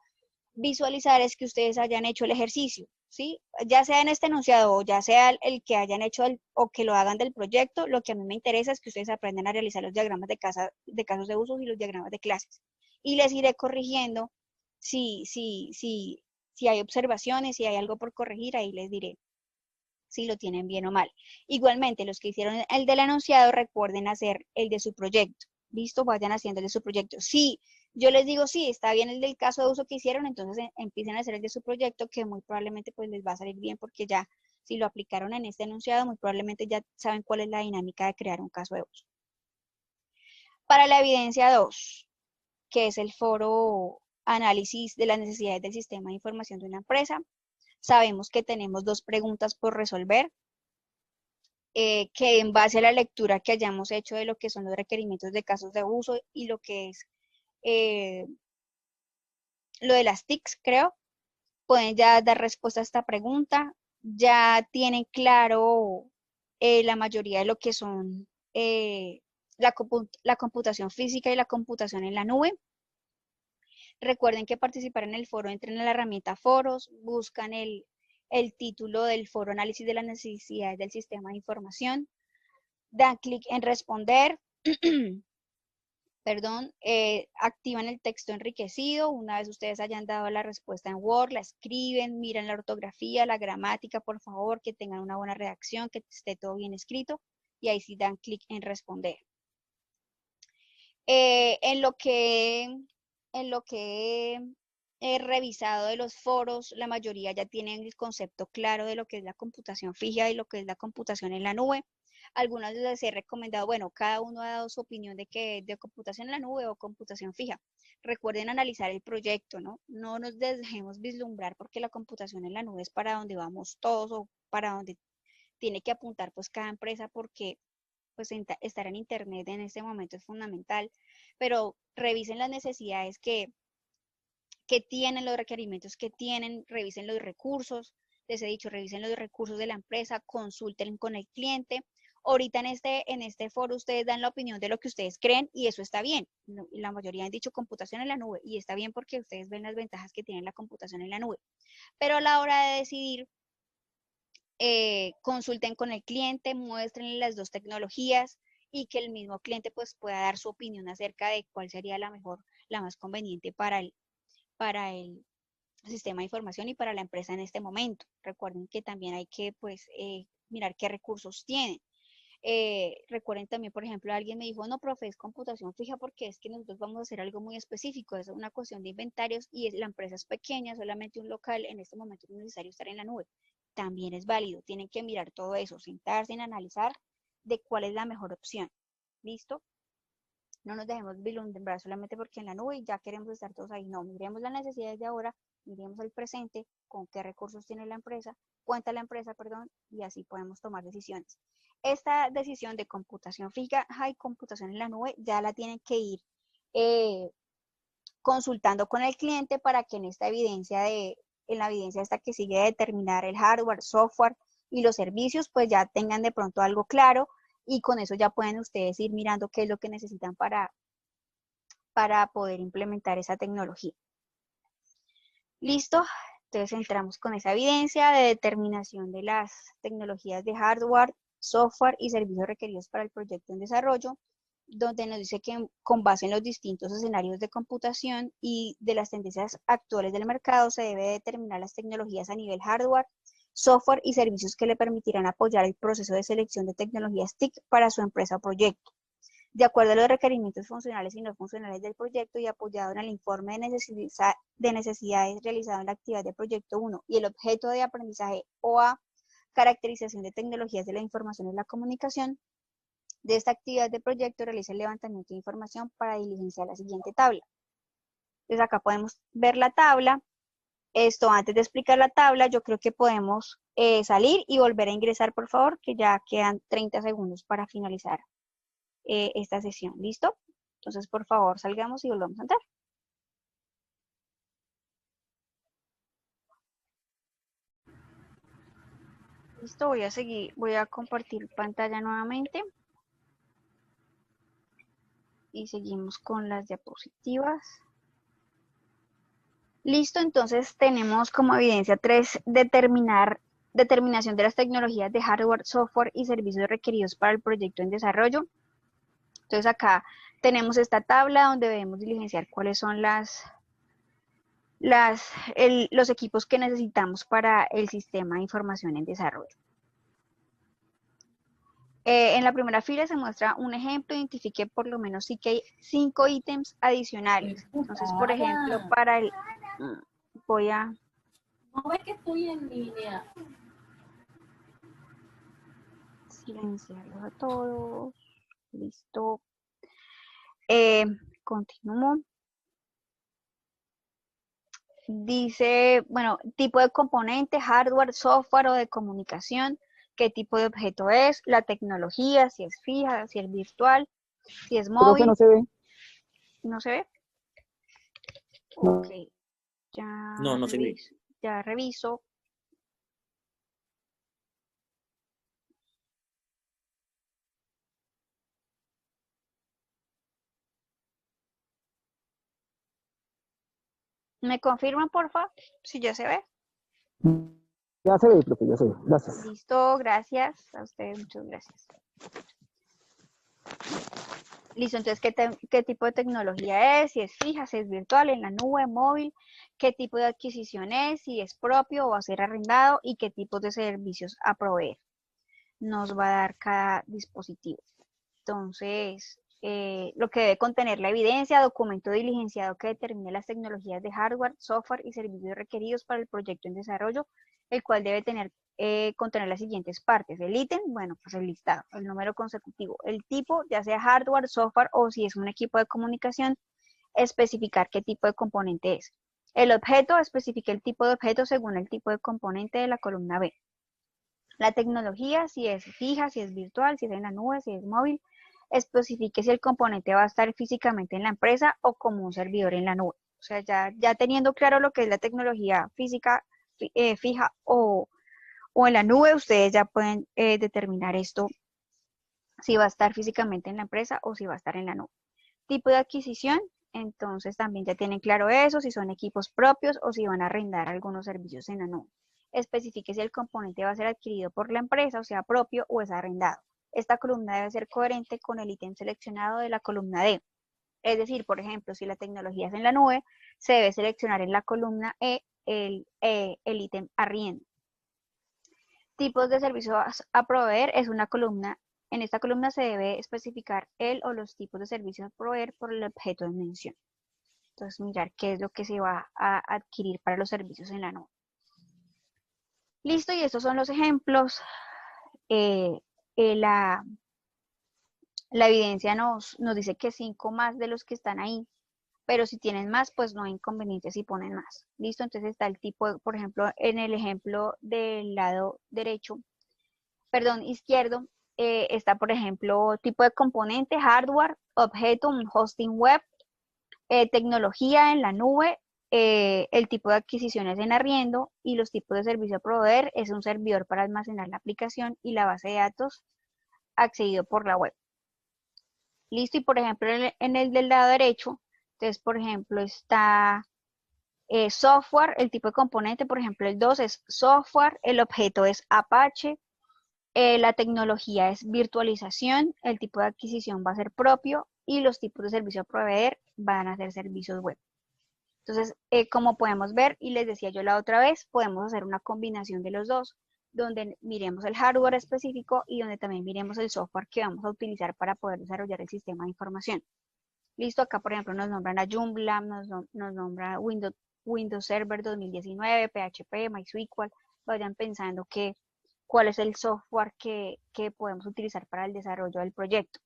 visualizar es que ustedes hayan hecho el ejercicio, ¿sí? Ya sea en este enunciado o ya sea el que hayan hecho o que lo hagan del proyecto, lo que a mí me interesa es que ustedes aprendan a realizar los diagramas de casos de uso y los diagramas de clases. Y les iré corrigiendo si hay observaciones, si hay algo por corregir, ahí les diré si lo tienen bien o mal. Igualmente, los que hicieron el del enunciado, recuerden hacer el de su proyecto. ¿Listo? Vayan haciendo el de su proyecto. Sí, yo les digo, sí, está bien el del caso de uso que hicieron, entonces empiecen a hacer el de su proyecto, que muy probablemente pues les va a salir bien, porque ya si lo aplicaron en este enunciado, muy probablemente ya saben cuál es la dinámica de crear un caso de uso. Para la evidencia 2, que es el foro análisis de las necesidades del sistema de información de una empresa. Sabemos que tenemos 2 preguntas por resolver, que en base a la lectura que hayamos hecho de lo que son los requerimientos de casos de uso y lo que es lo de las TICs, creo, pueden ya dar respuesta a esta pregunta. Ya tienen claro la mayoría de lo que son la computación física y la computación en la nube. Recuerden que participar en el foro, entren a la herramienta foros, buscan el título del foro análisis de las necesidades del sistema de información, dan clic en responder, perdón, activan el texto enriquecido. Una vez ustedes hayan dado la respuesta en Word, la escriben, miran la ortografía, la gramática, por favor, que tengan una buena redacción, que esté todo bien escrito, y ahí sí dan clic en responder. En lo que he revisado de los foros, la mayoría ya tienen el concepto claro de lo que es la computación fija y lo que es la computación en la nube. Algunas les he recomendado, bueno, cada uno ha dado su opinión de computación en la nube o computación fija. Recuerden analizar el proyecto, ¿no? No nos dejemos vislumbrar porque la computación en la nube es para donde vamos todos o para donde tiene que apuntar pues cada empresa, porque pues estar en internet en este momento es fundamental, pero revisen las necesidades que tienen, los requerimientos que tienen, revisen los recursos, les he dicho, revisen los recursos de la empresa, consulten con el cliente. Ahorita en este foro ustedes dan la opinión de lo que ustedes creen y eso está bien. La mayoría han dicho computación en la nube y está bien porque ustedes ven las ventajas que tiene la computación en la nube. Pero a la hora de decidir, consulten con el cliente, muéstrenle las 2 tecnologías y que el mismo cliente pues pueda dar su opinión acerca de cuál sería la mejor, la más conveniente para el sistema de información y para la empresa en este momento. Recuerden que también hay que pues mirar qué recursos tienen. Recuerden también, por ejemplo, alguien me dijo, no, profe, es computación fija porque es que nosotros vamos a hacer algo muy específico, es una cuestión de inventarios y la empresa es pequeña, solamente un local, en este momento es necesario estar en la nube. También es válido, tienen que mirar todo eso, sentarse en analizar de cuál es la mejor opción. ¿Listo? No nos dejemos vislumbrar solamente porque en la nube ya queremos estar todos ahí. No, miremos las necesidades de ahora, miremos el presente, con qué recursos tiene la empresa, cuenta la empresa, perdón, y así podemos tomar decisiones. Esta decisión de computación fija y computación en la nube ya la tienen que ir consultando con el cliente para que en la evidencia esta que sigue de determinar el hardware, software y los servicios, pues ya tengan de pronto algo claro y con eso ya pueden ustedes ir mirando qué es lo que necesitan para poder implementar esa tecnología. ¿Listo? Entonces entramos con esa evidencia de determinación de las tecnologías de hardware, software y servicios requeridos para el proyecto en desarrollo, donde nos dice que con base en los distintos escenarios de computación y de las tendencias actuales del mercado se debe determinar las tecnologías a nivel hardware, software y servicios que le permitirán apoyar el proceso de selección de tecnologías TIC para su empresa o proyecto, de acuerdo a los requerimientos funcionales y no funcionales del proyecto y apoyado en el informe de necesidades realizado en la actividad de proyecto 1 y el objeto de aprendizaje OA, caracterización de tecnologías de la información y la comunicación. De esta actividad de proyecto realiza el levantamiento de información para diligenciar la siguiente tabla. Entonces acá podemos ver la tabla. Esto, antes de explicar la tabla, yo creo que podemos salir y volver a ingresar, por favor, que ya quedan 30 segundos para finalizar esta sesión. ¿Listo? Entonces, por favor, salgamos y volvamos a entrar. Listo, voy a compartir pantalla nuevamente. Y seguimos con las diapositivas. Listo, entonces tenemos como evidencia 3, determinación de las tecnologías de hardware, software y servicios requeridos para el proyecto en desarrollo. Entonces acá tenemos esta tabla donde debemos diligenciar cuáles son los equipos que necesitamos para el sistema de información en desarrollo. En la primera fila se muestra un ejemplo, identifique por lo menos sí que hay 5 ítems adicionales. Entonces, por ejemplo, para el... Voy a... No ves que estoy en línea. Silenciarlos a todos. Listo. Continúo. Dice, bueno, tipo de componente, hardware, software o de comunicación, qué tipo de objeto es, la tecnología, si es fija, si es virtual, si es Profe, no móvil, se ve. ¿no se ve? No. Ok, No, no se ve. ya reviso. ¿Me confirman, porfa, si ya se ve? Ya se ve, profe, ya se ve. Gracias. Listo, gracias. A ustedes, muchas gracias. Listo, entonces, ¿qué tipo de tecnología es? Si es fija, si es virtual, en la nube, móvil, qué tipo de adquisición es, si es propio o va a ser arrendado y qué tipos de servicios a proveer nos va a dar cada dispositivo. Entonces, lo que debe contener la evidencia, documento diligenciado que determine las tecnologías de hardware, software y servicios requeridos para el proyecto en desarrollo, el cual debe contener las siguientes partes. El ítem, bueno, pues el listado, el número consecutivo, el tipo, ya sea hardware, software o si es un equipo de comunicación, especificar qué tipo de componente es. El objeto, especifica el tipo de objeto según el tipo de componente de la columna B. La tecnología, si es fija, si es virtual, si es en la nube, si es móvil, especifique si el componente va a estar físicamente en la empresa o como un servidor en la nube. O sea, ya teniendo claro lo que es la tecnología física, fija o en la nube, ustedes ya pueden determinar esto, si va a estar físicamente en la empresa o si va a estar en la nube. Tipo de adquisición, entonces también ya tienen claro eso, si son equipos propios o si van a arrendar algunos servicios en la nube. Especifique si el componente va a ser adquirido por la empresa, o sea, propio o es arrendado. Esta columna debe ser coherente con el ítem seleccionado de la columna D. Es decir, por ejemplo, si la tecnología es en la nube, se debe seleccionar en la columna E el ítem arriendo. Tipos de servicios a proveer es una columna. En esta columna se debe especificar el o los tipos de servicios a proveer por el objeto de mención. Entonces, mirar qué es lo que se va a adquirir para los servicios en la nube. Listo, y estos son los ejemplos. La evidencia nos dice que 5 más de los que están ahí, pero si tienen más, pues no hay inconveniente si ponen más. Listo, entonces está el tipo, por ejemplo, en el ejemplo del lado derecho, perdón, izquierdo, está, por ejemplo, tipo de componente, hardware, objeto, un hosting web, tecnología en la nube, el tipo de adquisiciones en arriendo y los tipos de servicio a proveer es un servidor para almacenar la aplicación y la base de datos accedido por la web. Listo, y por ejemplo, en el del lado derecho, entonces, por ejemplo, está software, el tipo de componente, por ejemplo, el 2 es software, el objeto es Apache, la tecnología es virtualización, el tipo de adquisición va a ser propio y los tipos de servicio a proveer van a ser servicios web. Entonces, como podemos ver, y les decía yo la otra vez, podemos hacer una combinación de los dos, donde miremos el hardware específico y donde también miremos el software que vamos a utilizar para poder desarrollar el sistema de información. Listo, acá por ejemplo nos nombran a Joomla, nos nombra Windows Server 2019, PHP, MySQL, vayan pensando cuál es el software que podemos utilizar para el desarrollo del proyecto.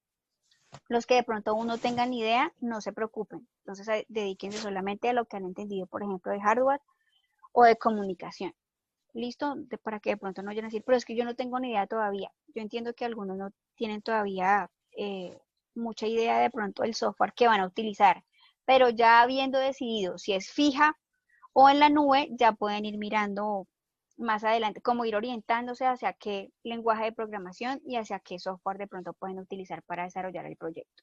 Los que de pronto aún no tengan idea, no se preocupen. Entonces, dedíquense solamente a lo que han entendido, por ejemplo, de hardware o de comunicación. ¿Listo? Para que de pronto no vayan a decir, pero es que yo no tengo ni idea todavía. Yo entiendo que algunos no tienen todavía mucha idea de pronto del software que van a utilizar, pero ya habiendo decidido si es fija o en la nube, ya pueden ir mirando más adelante, cómo ir orientándose hacia qué lenguaje de programación y hacia qué software de pronto pueden utilizar para desarrollar el proyecto.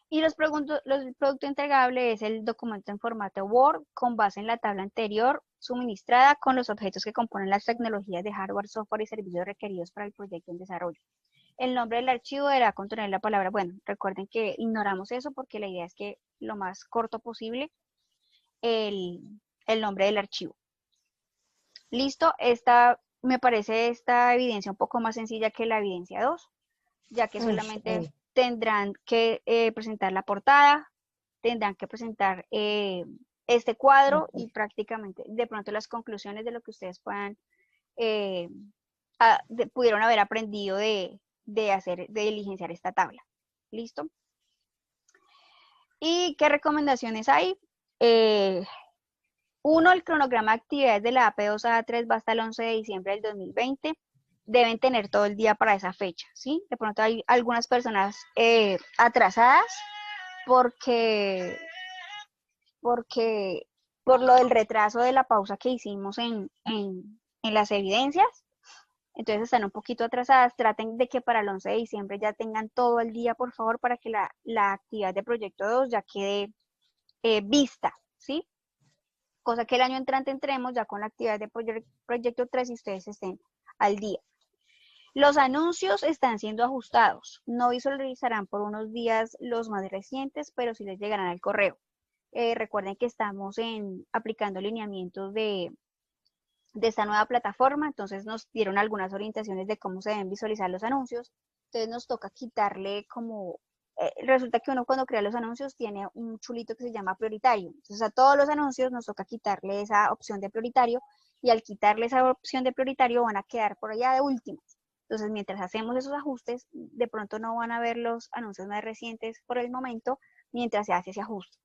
Y el producto entregable es el documento en formato Word con base en la tabla anterior suministrada con los objetos que componen las tecnologías de hardware, software y servicios requeridos para el proyecto en desarrollo. El nombre del archivo deberá contener la palabra, bueno, recuerden que ignoramos eso porque la idea es que lo más corto posible el nombre del archivo. Listo, me parece esta evidencia un poco más sencilla que la evidencia 2, ya que solamente tendrán que presentar la portada, tendrán que presentar este cuadro y prácticamente de pronto las conclusiones de lo que ustedes puedan, pudieron haber aprendido de diligenciar esta tabla. ¿Listo? ¿Y qué recomendaciones hay? Eh, Uno, el cronograma de actividades de la AP2 a A3 va hasta el 11 de diciembre del 2020. Deben tener todo el día para esa fecha, ¿sí? De pronto hay algunas personas atrasadas porque por lo del retraso de la pausa que hicimos en las evidencias, entonces están un poquito atrasadas. Traten de que para el 11 de diciembre ya tengan todo el día, por favor, para que la actividad de proyecto 2 ya quede vista, ¿sí? Cosa que el año entrante entremos ya con la actividad de proyecto 3 y ustedes estén al día. Los anuncios están siendo ajustados. No visualizarán por unos días los más recientes, pero sí les llegarán al correo. Recuerden que estamos aplicando lineamientos de esta nueva plataforma, entonces nos dieron algunas orientaciones de cómo se deben visualizar los anuncios. Entonces nos toca quitarle resulta que uno cuando crea los anuncios tiene un chulito que se llama prioritario. Entonces a todos los anuncios nos toca quitarle esa opción de prioritario, y al quitarle esa opción de prioritario van a quedar por allá de últimas. Entonces mientras hacemos esos ajustes, de pronto no van a ver los anuncios más recientes por el momento mientras se hace ese ajuste.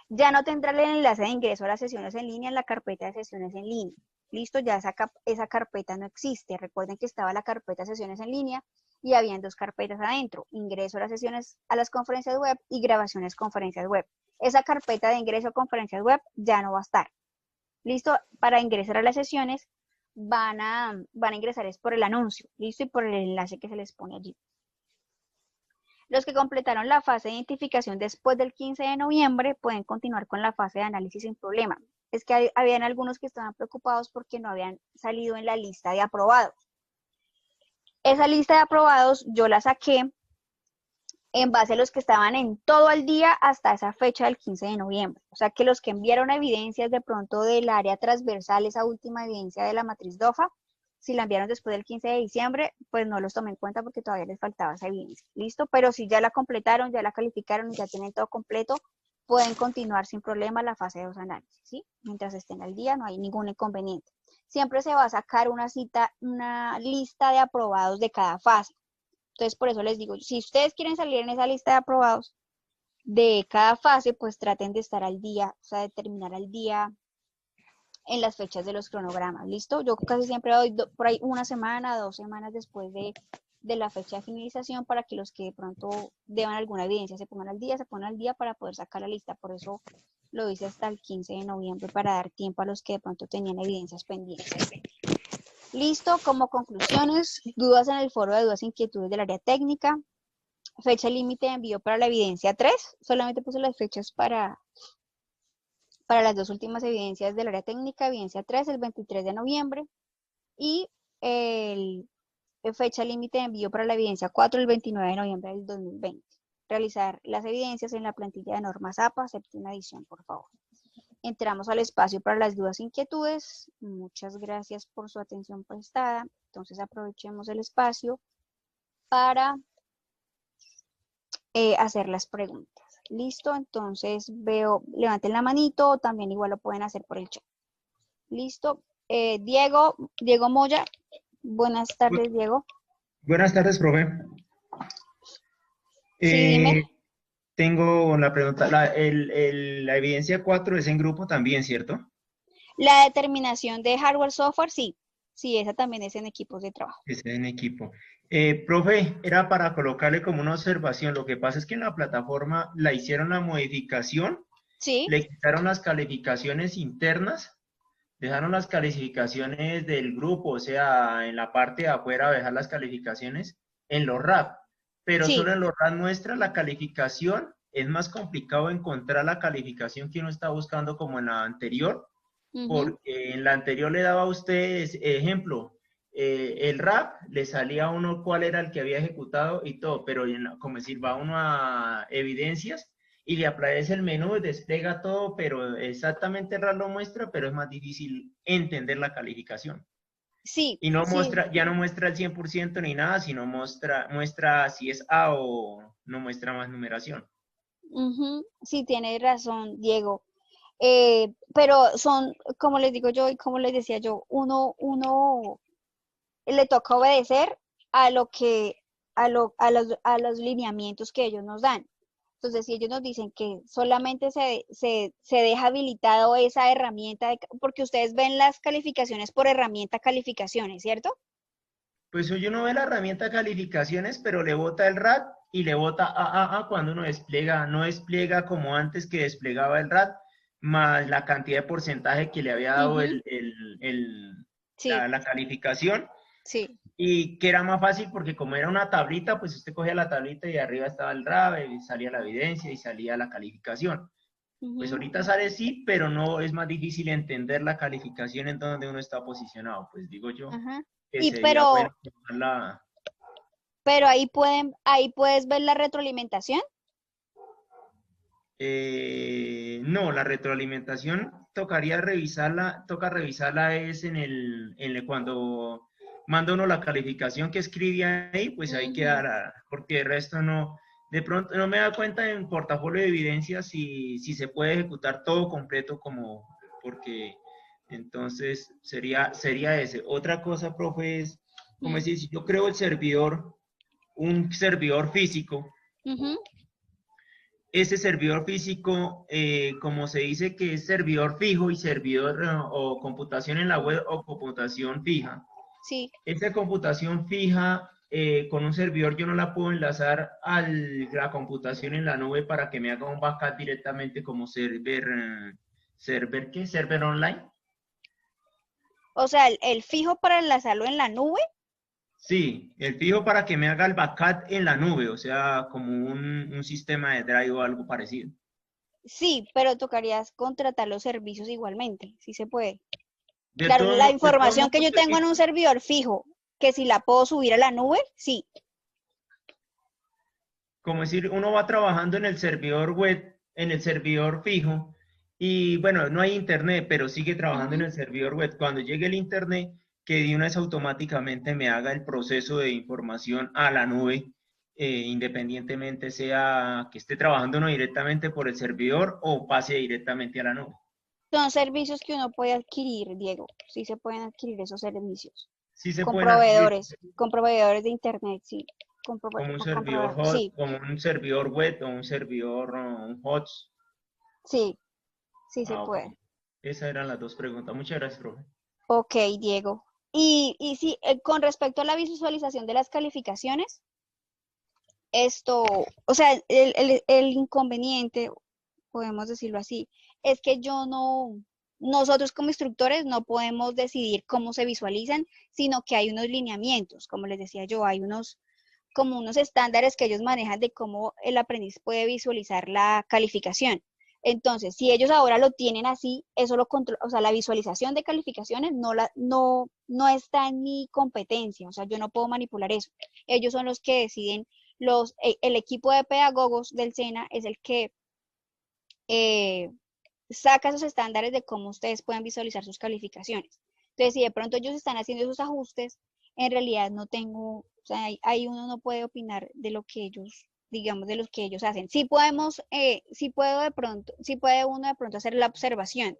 Ya no tendrá el enlace de ingreso a las sesiones en línea en la carpeta de sesiones en línea. Listo, ya esa carpeta no existe. Recuerden que estaba la carpeta de sesiones en línea y habían dos carpetas adentro: ingreso a las sesiones a las conferencias web y grabaciones conferencias web. Esa carpeta de ingreso a conferencias web ya no va a estar. Listo, para ingresar a las sesiones van a ingresar es por el anuncio, listo, y por el enlace que se les pone allí. Los que completaron la fase de identificación después del 15 de noviembre pueden continuar con la fase de análisis sin problema. Es que habían algunos que estaban preocupados porque no habían salido en la lista de aprobados. Esa lista de aprobados yo la saqué en base a los que estaban en todo el día hasta esa fecha del 15 de noviembre. O sea que los que enviaron evidencias de pronto del área transversal, esa última evidencia de la matriz DOFA, si la enviaron después del 15 de diciembre, pues no los tomé en cuenta porque todavía les faltaba esa evidencia. ¿Listo? Pero si ya la completaron, ya la calificaron y ya tienen todo completo, pueden continuar sin problema la fase de 2 análisis, ¿sí? Mientras estén al día, no hay ningún inconveniente. Siempre se va a sacar una lista de aprobados de cada fase. Entonces, por eso les digo, si ustedes quieren salir en esa lista de aprobados de cada fase, pues traten de estar al día, o sea, de terminar al día en las fechas de los cronogramas, ¿listo? Yo casi siempre doy por ahí una semana, 2 semanas después de la fecha de finalización para que los que de pronto deban alguna evidencia se pongan al día para poder sacar la lista. Por eso lo hice hasta el 15 de noviembre para dar tiempo a los que de pronto tenían evidencias pendientes. Listo, como conclusiones, dudas en el foro de dudas e inquietudes del área técnica, fecha límite de envío para la evidencia 3, solamente puse las fechas para las dos últimas evidencias del área técnica, evidencia 3 el 23 de noviembre y fecha límite de envío para la evidencia 4 el 29 de noviembre del 2020. Realizar las evidencias en la plantilla de normas APA, séptima edición, por favor. Entramos al espacio para las dudas e inquietudes. Muchas gracias por su atención prestada. Entonces aprovechemos el espacio para hacer las preguntas. Listo, entonces levanten la manito, también igual lo pueden hacer por el chat. Listo, Diego Moya. Buenas tardes, Diego. Buenas tardes, profe. Sí, dime. Tengo la pregunta, la evidencia 4 es en grupo también, ¿cierto? La determinación de hardware-software, sí. Sí, esa también es en equipos de trabajo. Es en equipo. Profe, era para colocarle como una observación. Lo que pasa es que en la plataforma la hicieron la modificación, Sí. le quitaron las calificaciones internas, dejaron las calificaciones del grupo, o sea, en la parte de afuera dejar las calificaciones en los RAP. Pero Sí. solo en los RAD muestra la calificación. Es más complicado encontrar la calificación que uno está buscando como en la anterior, porque en la anterior le daba a ustedes ejemplo, el RAP le salía a uno cuál era el que había ejecutado y todo, pero como decir, va uno a evidencias y le aparece el menú, despliega todo, pero exactamente el RAP lo muestra, pero es más difícil entender la calificación. Sí. Y no sí. muestra, ya no muestra el 100% ni nada, sino muestra si es A o no muestra más numeración. Sí, tienes razón, Diego. Pero son, como les digo yo y como les decía yo, uno le toca obedecer a los lineamientos que ellos nos dan. Entonces, si ellos nos dicen que solamente se deja habilitado esa herramienta, porque ustedes ven las calificaciones por herramienta calificaciones, ¿cierto? Pues yo no ve la herramienta calificaciones, pero le bota el RAT y le bota AAA cuando uno despliega, no despliega como antes que desplegaba el RAT, más la cantidad de porcentaje que le había dado Sí, la calificación. sí. Y que era más fácil porque como era una tablita, pues usted cogía la tablita y arriba estaba el RAB, y salía la evidencia y salía la calificación. Pues ahorita sale sí, pero no es más difícil entender la calificación en donde uno está posicionado. Pues digo yo Ajá. que Y sería bueno tomarla. pero ahí puedes ver la retroalimentación. No, la retroalimentación toca revisarla es cuando manda uno la calificación que escribe ahí, pues ahí quedará, porque de resto no, de pronto no me da cuenta en portafolio de evidencias si se puede ejecutar todo completo porque entonces sería ese. Otra cosa, profe, es, como decir, si yo creo un servidor físico, ese servidor físico, como se dice que es servidor fijo y servidor o computación en la web o computación fija. Sí. Esa computación fija con un servidor yo no la puedo enlazar a la computación en la nube para que me haga un backup directamente como server online. O sea, el fijo para enlazarlo en la nube. Sí, el fijo para que me haga el backup en la nube, o sea, como un sistema de drive o algo parecido. Sí, pero tocarías contratar los servicios igualmente, sí se puede. De Claro, todos la modos, información que yo tengo en un servidor fijo, que si la puedo subir a la nube, sí. como decir, uno va trabajando en el servidor web, en el servidor fijo, y bueno, no hay internet, pero sigue trabajando en el servidor web. Cuando llegue el internet, que de una vez automáticamente me haga el proceso de información a la nube, independientemente sea que esté trabajando uno directamente por el servidor o pase directamente a la nube. Son servicios que uno puede adquirir, Diego. Sí se pueden adquirir esos servicios. Sí se Con pueden adquirir proveedores de internet, sí. como un servidor Sí, como un servidor web o un servidor un host. sí, sí se Ok. puede. Esas eran las dos preguntas. Muchas gracias, profe. Ok, Diego. Y sí, con respecto a la visualización de las calificaciones, o sea, el inconveniente, podemos decirlo así, es que nosotros como instructores no podemos decidir cómo se visualizan, sino que hay unos lineamientos, como les decía yo, hay como unos estándares que ellos manejan de cómo el aprendiz puede visualizar la calificación. Entonces, si ellos ahora lo tienen así, eso lo controla, o sea, la visualización de calificaciones no está en mi competencia, o sea, yo no puedo manipular eso. Ellos son los que deciden, el equipo de pedagogos del SENA es el que saca esos estándares de cómo ustedes pueden visualizar sus calificaciones. Entonces, si de pronto ellos están haciendo esos ajustes, en realidad no tengo, o sea, ahí uno no puede opinar de lo que ellos, digamos, de lo que ellos hacen. Sí puede uno de pronto hacer la observación,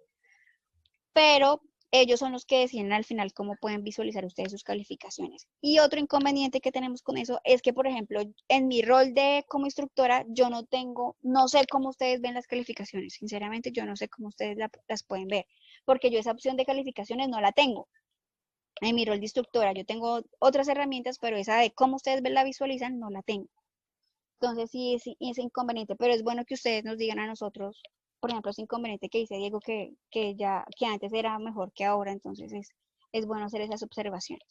pero ellos son los que deciden al final cómo pueden visualizar ustedes sus calificaciones. Y otro inconveniente que tenemos con eso es que, por ejemplo, en mi rol como instructora, yo no sé cómo ustedes ven las calificaciones. Sinceramente, yo no sé cómo ustedes las pueden ver, porque yo esa opción de calificaciones no la tengo. En mi rol de instructora, yo tengo otras herramientas, pero esa de cómo ustedes la visualizan, no la tengo. Entonces, sí es inconveniente, pero es bueno que ustedes nos digan a nosotros, por ejemplo, es inconveniente que dice Diego que antes era mejor que ahora, entonces es bueno hacer esas observaciones.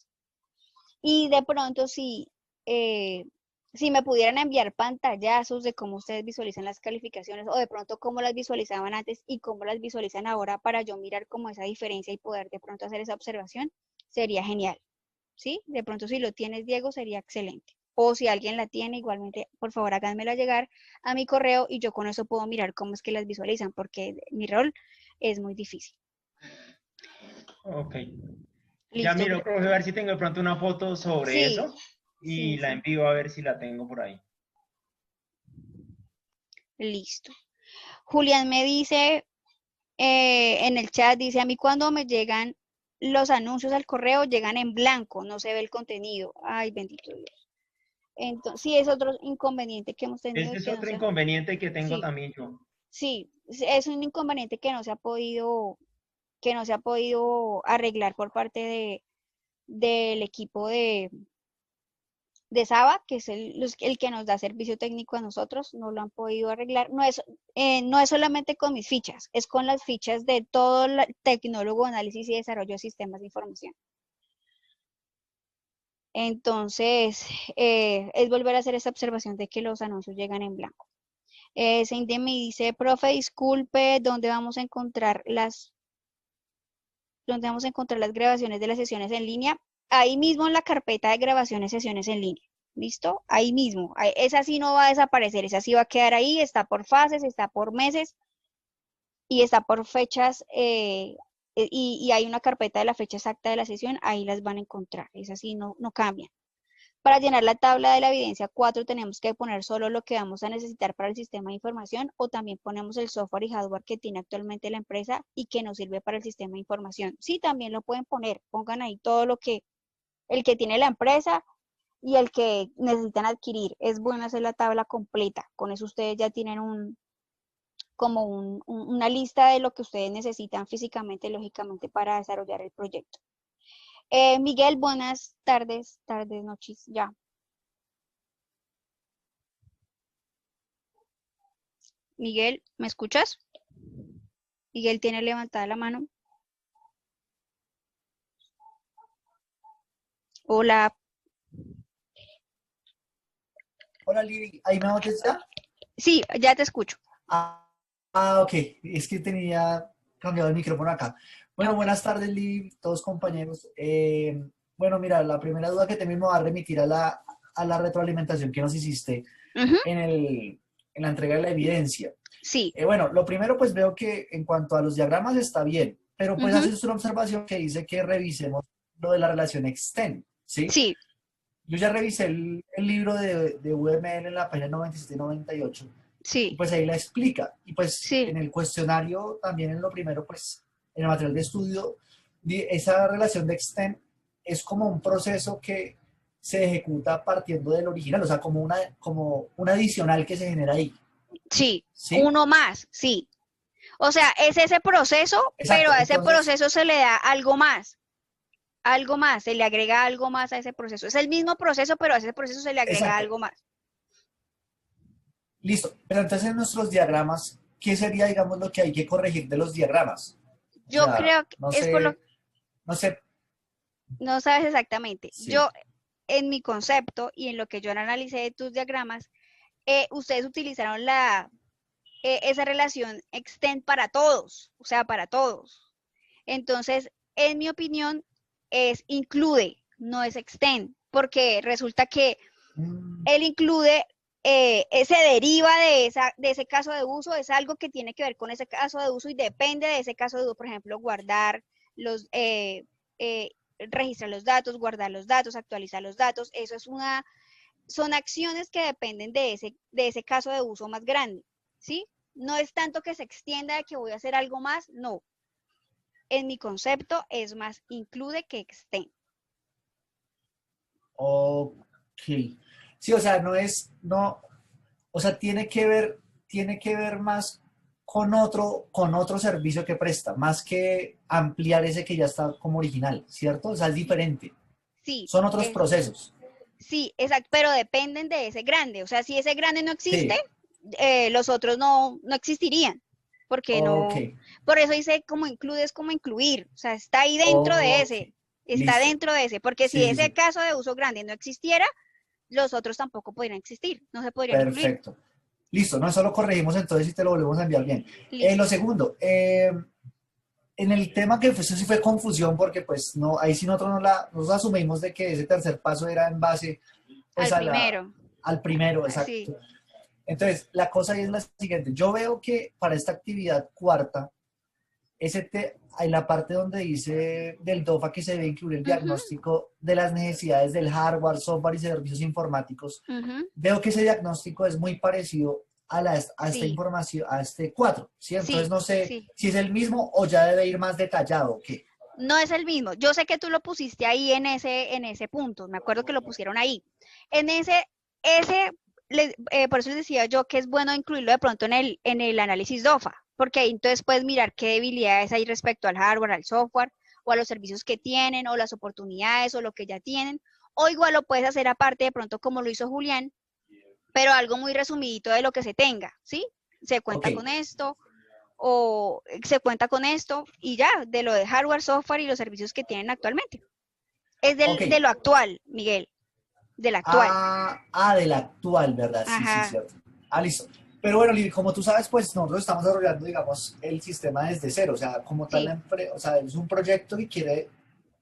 Y de pronto, si me pudieran enviar pantallazos de cómo ustedes visualizan las calificaciones o de pronto cómo las visualizaban antes y cómo las visualizan ahora para yo mirar como esa diferencia y poder de pronto hacer esa observación, sería genial. ¿Sí? De pronto si lo tienes, Diego, sería excelente. O si alguien la tiene, igualmente, por favor, háganmela llegar a mi correo y yo con eso puedo mirar cómo es que las visualizan, porque mi rol es muy difícil. Ok. Ya Listo. miro, profe, a ver si tengo de pronto una foto sobre eso y la sí. envío a ver si la tengo por ahí. Listo. Julián me dice en el chat, dice, a mí cuando me llegan los anuncios al correo, llegan en blanco, no se ve el contenido. Ay, bendito Dios. Entonces, sí, es otro inconveniente que hemos tenido. Ese es que no otro se- inconveniente que tengo Sí, también yo. sí, es un inconveniente que no se ha podido arreglar por parte del equipo de Saba, que es el que nos da servicio técnico a nosotros, no lo han podido arreglar. No es solamente con mis fichas, es con las fichas de todo el tecnólogo de análisis y desarrollo de sistemas de información. Entonces, es volver a hacer esa observación de que los anuncios llegan en blanco. Cindy me dice, profe, disculpe, ¿dónde vamos a encontrar las grabaciones de las sesiones en línea? Ahí mismo en la carpeta de grabaciones, sesiones en línea. ¿Listo? Ahí mismo. Esa sí no va a desaparecer, esa sí va a quedar ahí, está por fases, está por meses y está por fechas. Y hay una carpeta de la fecha exacta de la sesión, ahí las van a encontrar. Esas sí no cambian. Para llenar la tabla de la evidencia 4 tenemos que poner solo lo que vamos a necesitar para el sistema de información o también ponemos el software y hardware que tiene actualmente la empresa y que nos sirve para el sistema de información. Sí, también lo pueden poner, pongan ahí todo el que tiene la empresa y el que necesitan adquirir. Es bueno hacer la tabla completa, con eso ustedes ya tienen una lista de lo que ustedes necesitan físicamente, lógicamente, para desarrollar el proyecto. Miguel, buenas tardes, noches, ya. Miguel, ¿me escuchas? Miguel tiene levantada la mano. Hola. Hola Lili, ¿ahí me oyes ya? Sí, ya te escucho. Ok, es que tenía cambiado el micrófono acá. Bueno, buenas tardes Lili, todos compañeros. Bueno, mira, la primera duda que tengo me va a remitir a la retroalimentación que nos hiciste en la entrega de la evidencia. Sí. Bueno, lo primero pues veo que en cuanto a los diagramas está bien, pero pues haces una observación que dice que revisemos lo de la relación extend, ¿sí? Sí. Yo ya revisé el libro de UML en la página 97 y 98. Sí. Y pues ahí la explica. Y pues sí. En el cuestionario, también en lo primero, pues en el material de estudio, esa relación de extend es como un proceso que se ejecuta partiendo del original, o sea, como un adicional que se genera ahí. Sí, ¿sí? Uno más, sí. O sea, es ese proceso, exacto, pero a ese proceso se le da algo más, se le agrega algo más a ese proceso. Es el mismo proceso, pero a ese proceso se le agrega exacto. Algo más. Listo, pero entonces en nuestros diagramas, ¿qué sería, digamos, lo que hay que corregir de los diagramas? Yo creo que no es sé, por lo... No sé. No sabes exactamente. Sí. Yo, en mi concepto y en lo que yo analicé de tus diagramas, ustedes utilizaron esa relación extend para todos, o sea, para todos. Entonces, en mi opinión, es include, no es extend, porque resulta que el include se deriva de ese caso de uso, es algo que tiene que ver con ese caso de uso y depende de ese caso de uso, por ejemplo, guardar registrar los datos, guardar los datos, actualizar los datos, eso es son acciones que dependen de ese caso de uso más grande, ¿sí? No es tanto que se extienda de que voy a hacer algo más, no. En mi concepto es más include que extend. Ok. Sí, o sea, o sea, tiene que ver más con otro servicio que presta, más que ampliar ese que ya está como original, ¿cierto? O sea, es diferente. Sí. Son otros procesos. Sí, exacto, pero dependen de ese grande. O sea, si ese grande no existe, sí. Los otros no existirían. Porque okay. no. Por eso dice como include, es como incluir. O sea, está ahí dentro de ese. Está listo. Dentro de ese. Porque si ese caso de uso grande no existiera, los otros tampoco podrían existir. No se podrían incluir. Perfecto. Listo, no, eso lo corregimos entonces y te lo volvemos a enviar bien. Lo segundo, en el tema que eso sí fue confusión porque pues no, ahí sí nosotros nos asumimos de que ese tercer paso era en base pues, al primero, exacto. Sí. Entonces, la cosa ahí es la siguiente. Yo veo que para esta actividad cuarta, en la parte donde dice del DOFA que se debe incluir el diagnóstico de las necesidades del hardware, software y servicios informáticos, veo que ese diagnóstico es muy parecido a esta información, a este 4, ¿sí? Entonces no sé si es el mismo o ya debe ir más detallado o qué. No es el mismo. Yo sé que tú lo pusiste ahí en ese punto. Me acuerdo que lo pusieron ahí. En ese por eso les decía yo que es bueno incluirlo de pronto en el análisis DOFA, porque ahí entonces puedes mirar qué debilidades hay respecto al hardware, al software, o a los servicios que tienen, o las oportunidades, o lo que ya tienen, o igual lo puedes hacer aparte de pronto como lo hizo Julián, pero algo muy resumidito de lo que se tenga, ¿sí? Se cuenta con esto, o se cuenta con esto, y ya, de lo de hardware, software y los servicios que tienen actualmente. Es de lo actual, Miguel, del actual. Del actual, ¿verdad? Sí, Ajá. sí, cierto. Listo. Pero bueno, Lili, como tú sabes, pues nosotros estamos desarrollando, digamos, el sistema desde cero, o sea, como tal, o sea, es un proyecto que quiere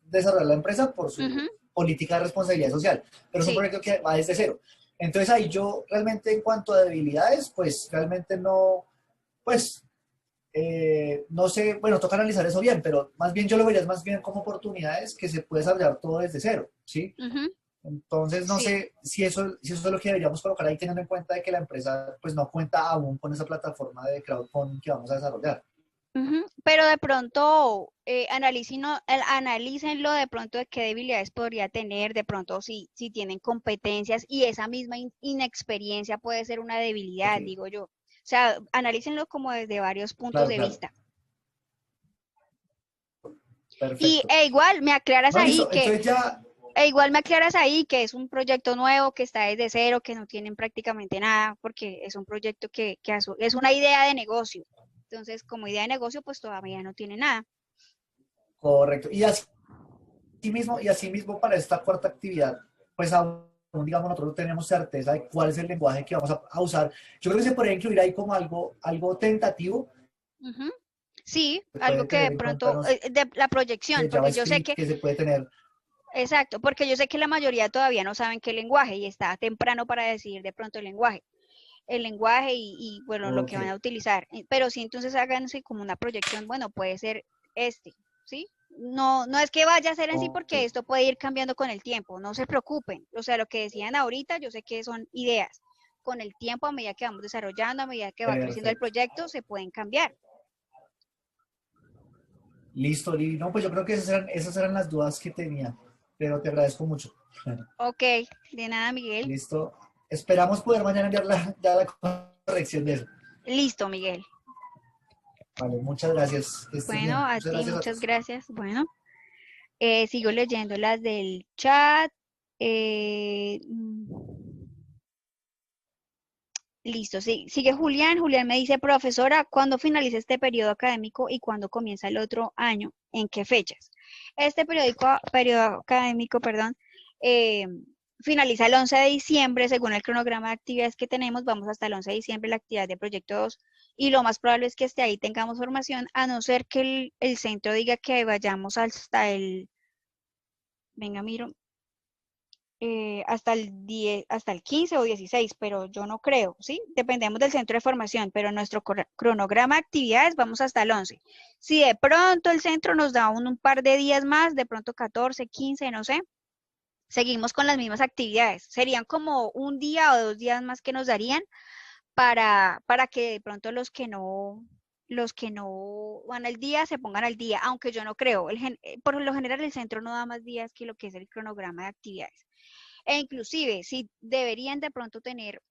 desarrollar la empresa por su política de responsabilidad social, pero es un proyecto que va desde cero. Entonces ahí yo realmente en cuanto a debilidades, pues realmente no, pues, no sé, bueno, toca analizar eso bien, pero más bien yo lo vería más bien como oportunidades que se puede desarrollar todo desde cero, ¿sí? Entonces, no sé si eso es lo que deberíamos colocar ahí, teniendo en cuenta de que la empresa pues no cuenta aún con esa plataforma de crowdfunding que vamos a desarrollar. Pero de pronto, analícenlo de pronto de qué debilidades podría tener, de pronto si tienen competencias y esa misma inexperiencia puede ser una debilidad, digo yo. O sea, analícenlo como desde varios puntos de vista. Perfecto. Igual me aclaras ahí que... Entonces ya... igual me aclaras ahí que es un proyecto nuevo, que está desde cero, que no tienen prácticamente nada, porque es un proyecto que es una idea de negocio. Entonces, como idea de negocio, pues todavía no tiene nada. Correcto. Y así mismo para esta cuarta actividad, pues aún, digamos, nosotros no tenemos certeza de cuál es el lenguaje que vamos a usar. Yo creo que se podría incluir ahí como algo tentativo. Sí, algo que de pronto, de la proyección, porque yo sé que se puede tener. Exacto, porque yo sé que la mayoría todavía no saben qué lenguaje y está temprano para decidir de pronto el lenguaje y bueno, lo que van a utilizar. Pero sí, entonces háganse como una proyección, bueno, puede ser ¿sí? No es que vaya a ser en sí porque esto puede ir cambiando con el tiempo, no se preocupen. O sea, lo que decían ahorita, yo sé que son ideas. Con el tiempo, a medida que vamos desarrollando, a medida que va creciendo el proyecto, se pueden cambiar. Listo, Lili. No, pues yo creo que esas eran las dudas que tenía, pero te agradezco mucho. Ok, de nada, Miguel. Listo. Esperamos poder mañana enviar ya la corrección de eso. Listo, Miguel. Vale, muchas gracias. Bueno, a ti muchas gracias. Bueno, sigo leyendo las del chat. Listo, sigue Julián. Julián me dice, profesora, ¿cuándo finaliza este periodo académico y cuándo comienza el otro año? ¿En qué fechas? Este periodo académico, finaliza el 11 de diciembre, según el cronograma de actividades que tenemos, vamos hasta el 11 de diciembre la actividad de proyecto 2 y lo más probable es que hasta ahí tengamos formación, a no ser que el centro diga que vayamos hasta el, hasta el 15 o 16, pero yo no creo, ¿sí? Dependemos del centro de formación, pero nuestro cronograma de actividades vamos hasta el 11. Si de pronto el centro nos da un par de días más, de pronto 14, 15, no sé, seguimos con las mismas actividades. Serían como un día o 2 días más que nos darían para que de pronto los que no van al día se pongan al día, aunque yo no creo. Por lo general el centro no da más días que lo que es el cronograma de actividades. E inclusive, si deberían de pronto tener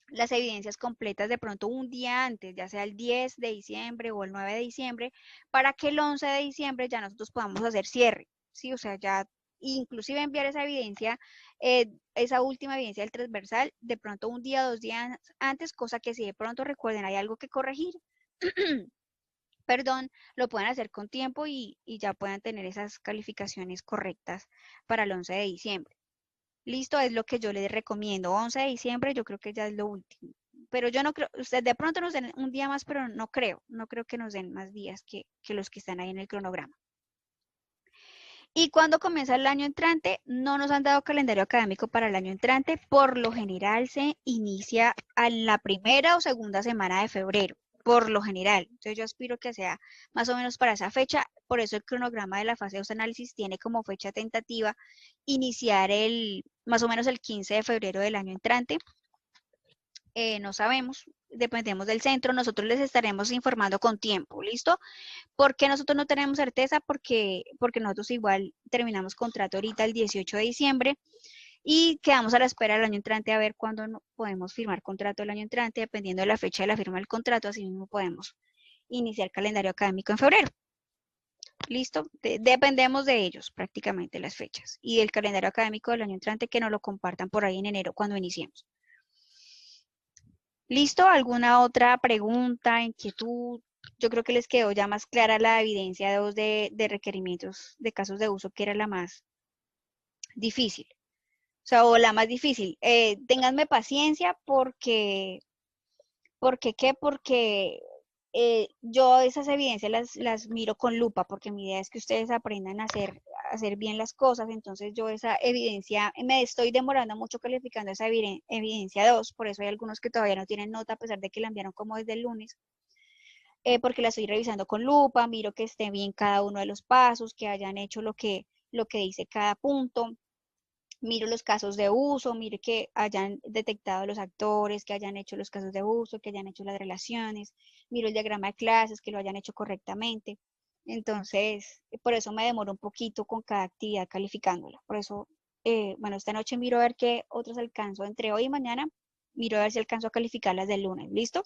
las evidencias completas de pronto un día antes, ya sea el 10 de diciembre o el 9 de diciembre, para que el 11 de diciembre ya nosotros podamos hacer cierre, ¿sí? O sea, ya inclusive enviar esa evidencia, esa última evidencia del transversal, de pronto un día, 2 días antes, cosa que si de pronto recuerden hay algo que corregir, perdón, lo puedan hacer con tiempo y ya puedan tener esas calificaciones correctas para el 11 de diciembre. Listo, es lo que yo les recomiendo. 11 de diciembre yo creo que ya es lo último. Pero yo no creo, ustedes de pronto nos den un día más, pero no creo que nos den más días que los que están ahí en el cronograma. Y cuando comienza el año entrante, no nos han dado calendario académico para el año entrante. Por lo general se inicia a la primera o segunda semana de febrero, por lo general. Entonces yo aspiro que sea más o menos para esa fecha. Por eso el cronograma de la fase 2 análisis tiene como fecha tentativa iniciar más o menos el 15 de febrero del año entrante. No sabemos, dependemos del centro, nosotros les estaremos informando con tiempo, ¿listo? ¿Por qué nosotros no tenemos certeza? Porque nosotros igual terminamos contrato ahorita el 18 de diciembre Y quedamos a la espera del año entrante a ver cuándo podemos firmar contrato el año entrante, dependiendo de la fecha de la firma del contrato, así mismo podemos iniciar calendario académico en febrero. ¿Listo? Dependemos de ellos prácticamente las fechas y el calendario académico del año entrante que nos lo compartan por ahí en enero cuando iniciemos. ¿Listo? ¿Alguna otra pregunta, inquietud? Yo creo que les quedó ya más clara la evidencia 2 de requerimientos de casos de uso, que era la más difícil. O sea, o la más difícil. Ténganme paciencia porque yo esas evidencias las miro con lupa, porque mi idea es que ustedes aprendan a hacer bien las cosas. Entonces yo esa evidencia, me estoy demorando mucho calificando esa evidencia 2, por eso hay algunos que todavía no tienen nota, a pesar de que la enviaron como desde el lunes, porque la estoy revisando con lupa, miro que esté bien cada uno de los pasos, que hayan hecho lo que dice cada punto. Miro los casos de uso, mire que hayan detectado los actores, que hayan hecho los casos de uso, que hayan hecho las relaciones, miro el diagrama de clases, que lo hayan hecho correctamente. Entonces, por eso me demoro un poquito con cada actividad calificándola. Por eso, bueno, esta noche miro a ver qué otros alcanzo entre hoy y mañana, miro a ver si alcanzo a calificarlas del lunes, ¿listo?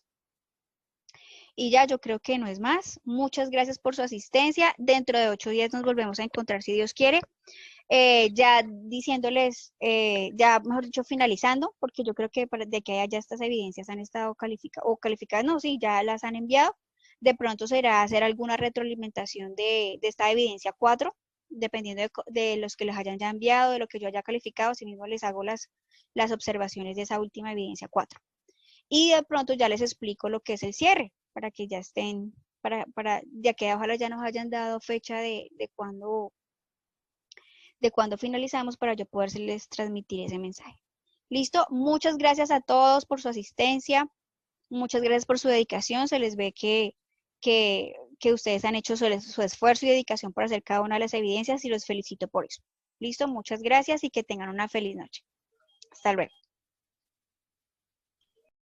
Y ya, yo creo que no es más. Muchas gracias por su asistencia. Dentro de 8 días nos volvemos a encontrar, si Dios quiere. Ya diciéndoles, ya mejor dicho, finalizando, porque yo creo que de que haya estas evidencias han estado calificadas, no, sí, ya las han enviado. De pronto será hacer alguna retroalimentación de esta evidencia 4, dependiendo de los que les hayan ya enviado, de lo que yo haya calificado, así mismo les hago las observaciones de esa última evidencia 4. Y de pronto ya les explico lo que es el cierre, para que ya estén, ya que ojalá ya nos hayan dado fecha de cuándo finalizamos para yo poderles transmitir ese mensaje. ¿Listo? Muchas gracias a todos por su asistencia, muchas gracias por su dedicación, se les ve que ustedes han hecho su esfuerzo y dedicación por hacer cada una de las evidencias y los felicito por eso. ¿Listo? Muchas gracias y que tengan una feliz noche. Hasta luego.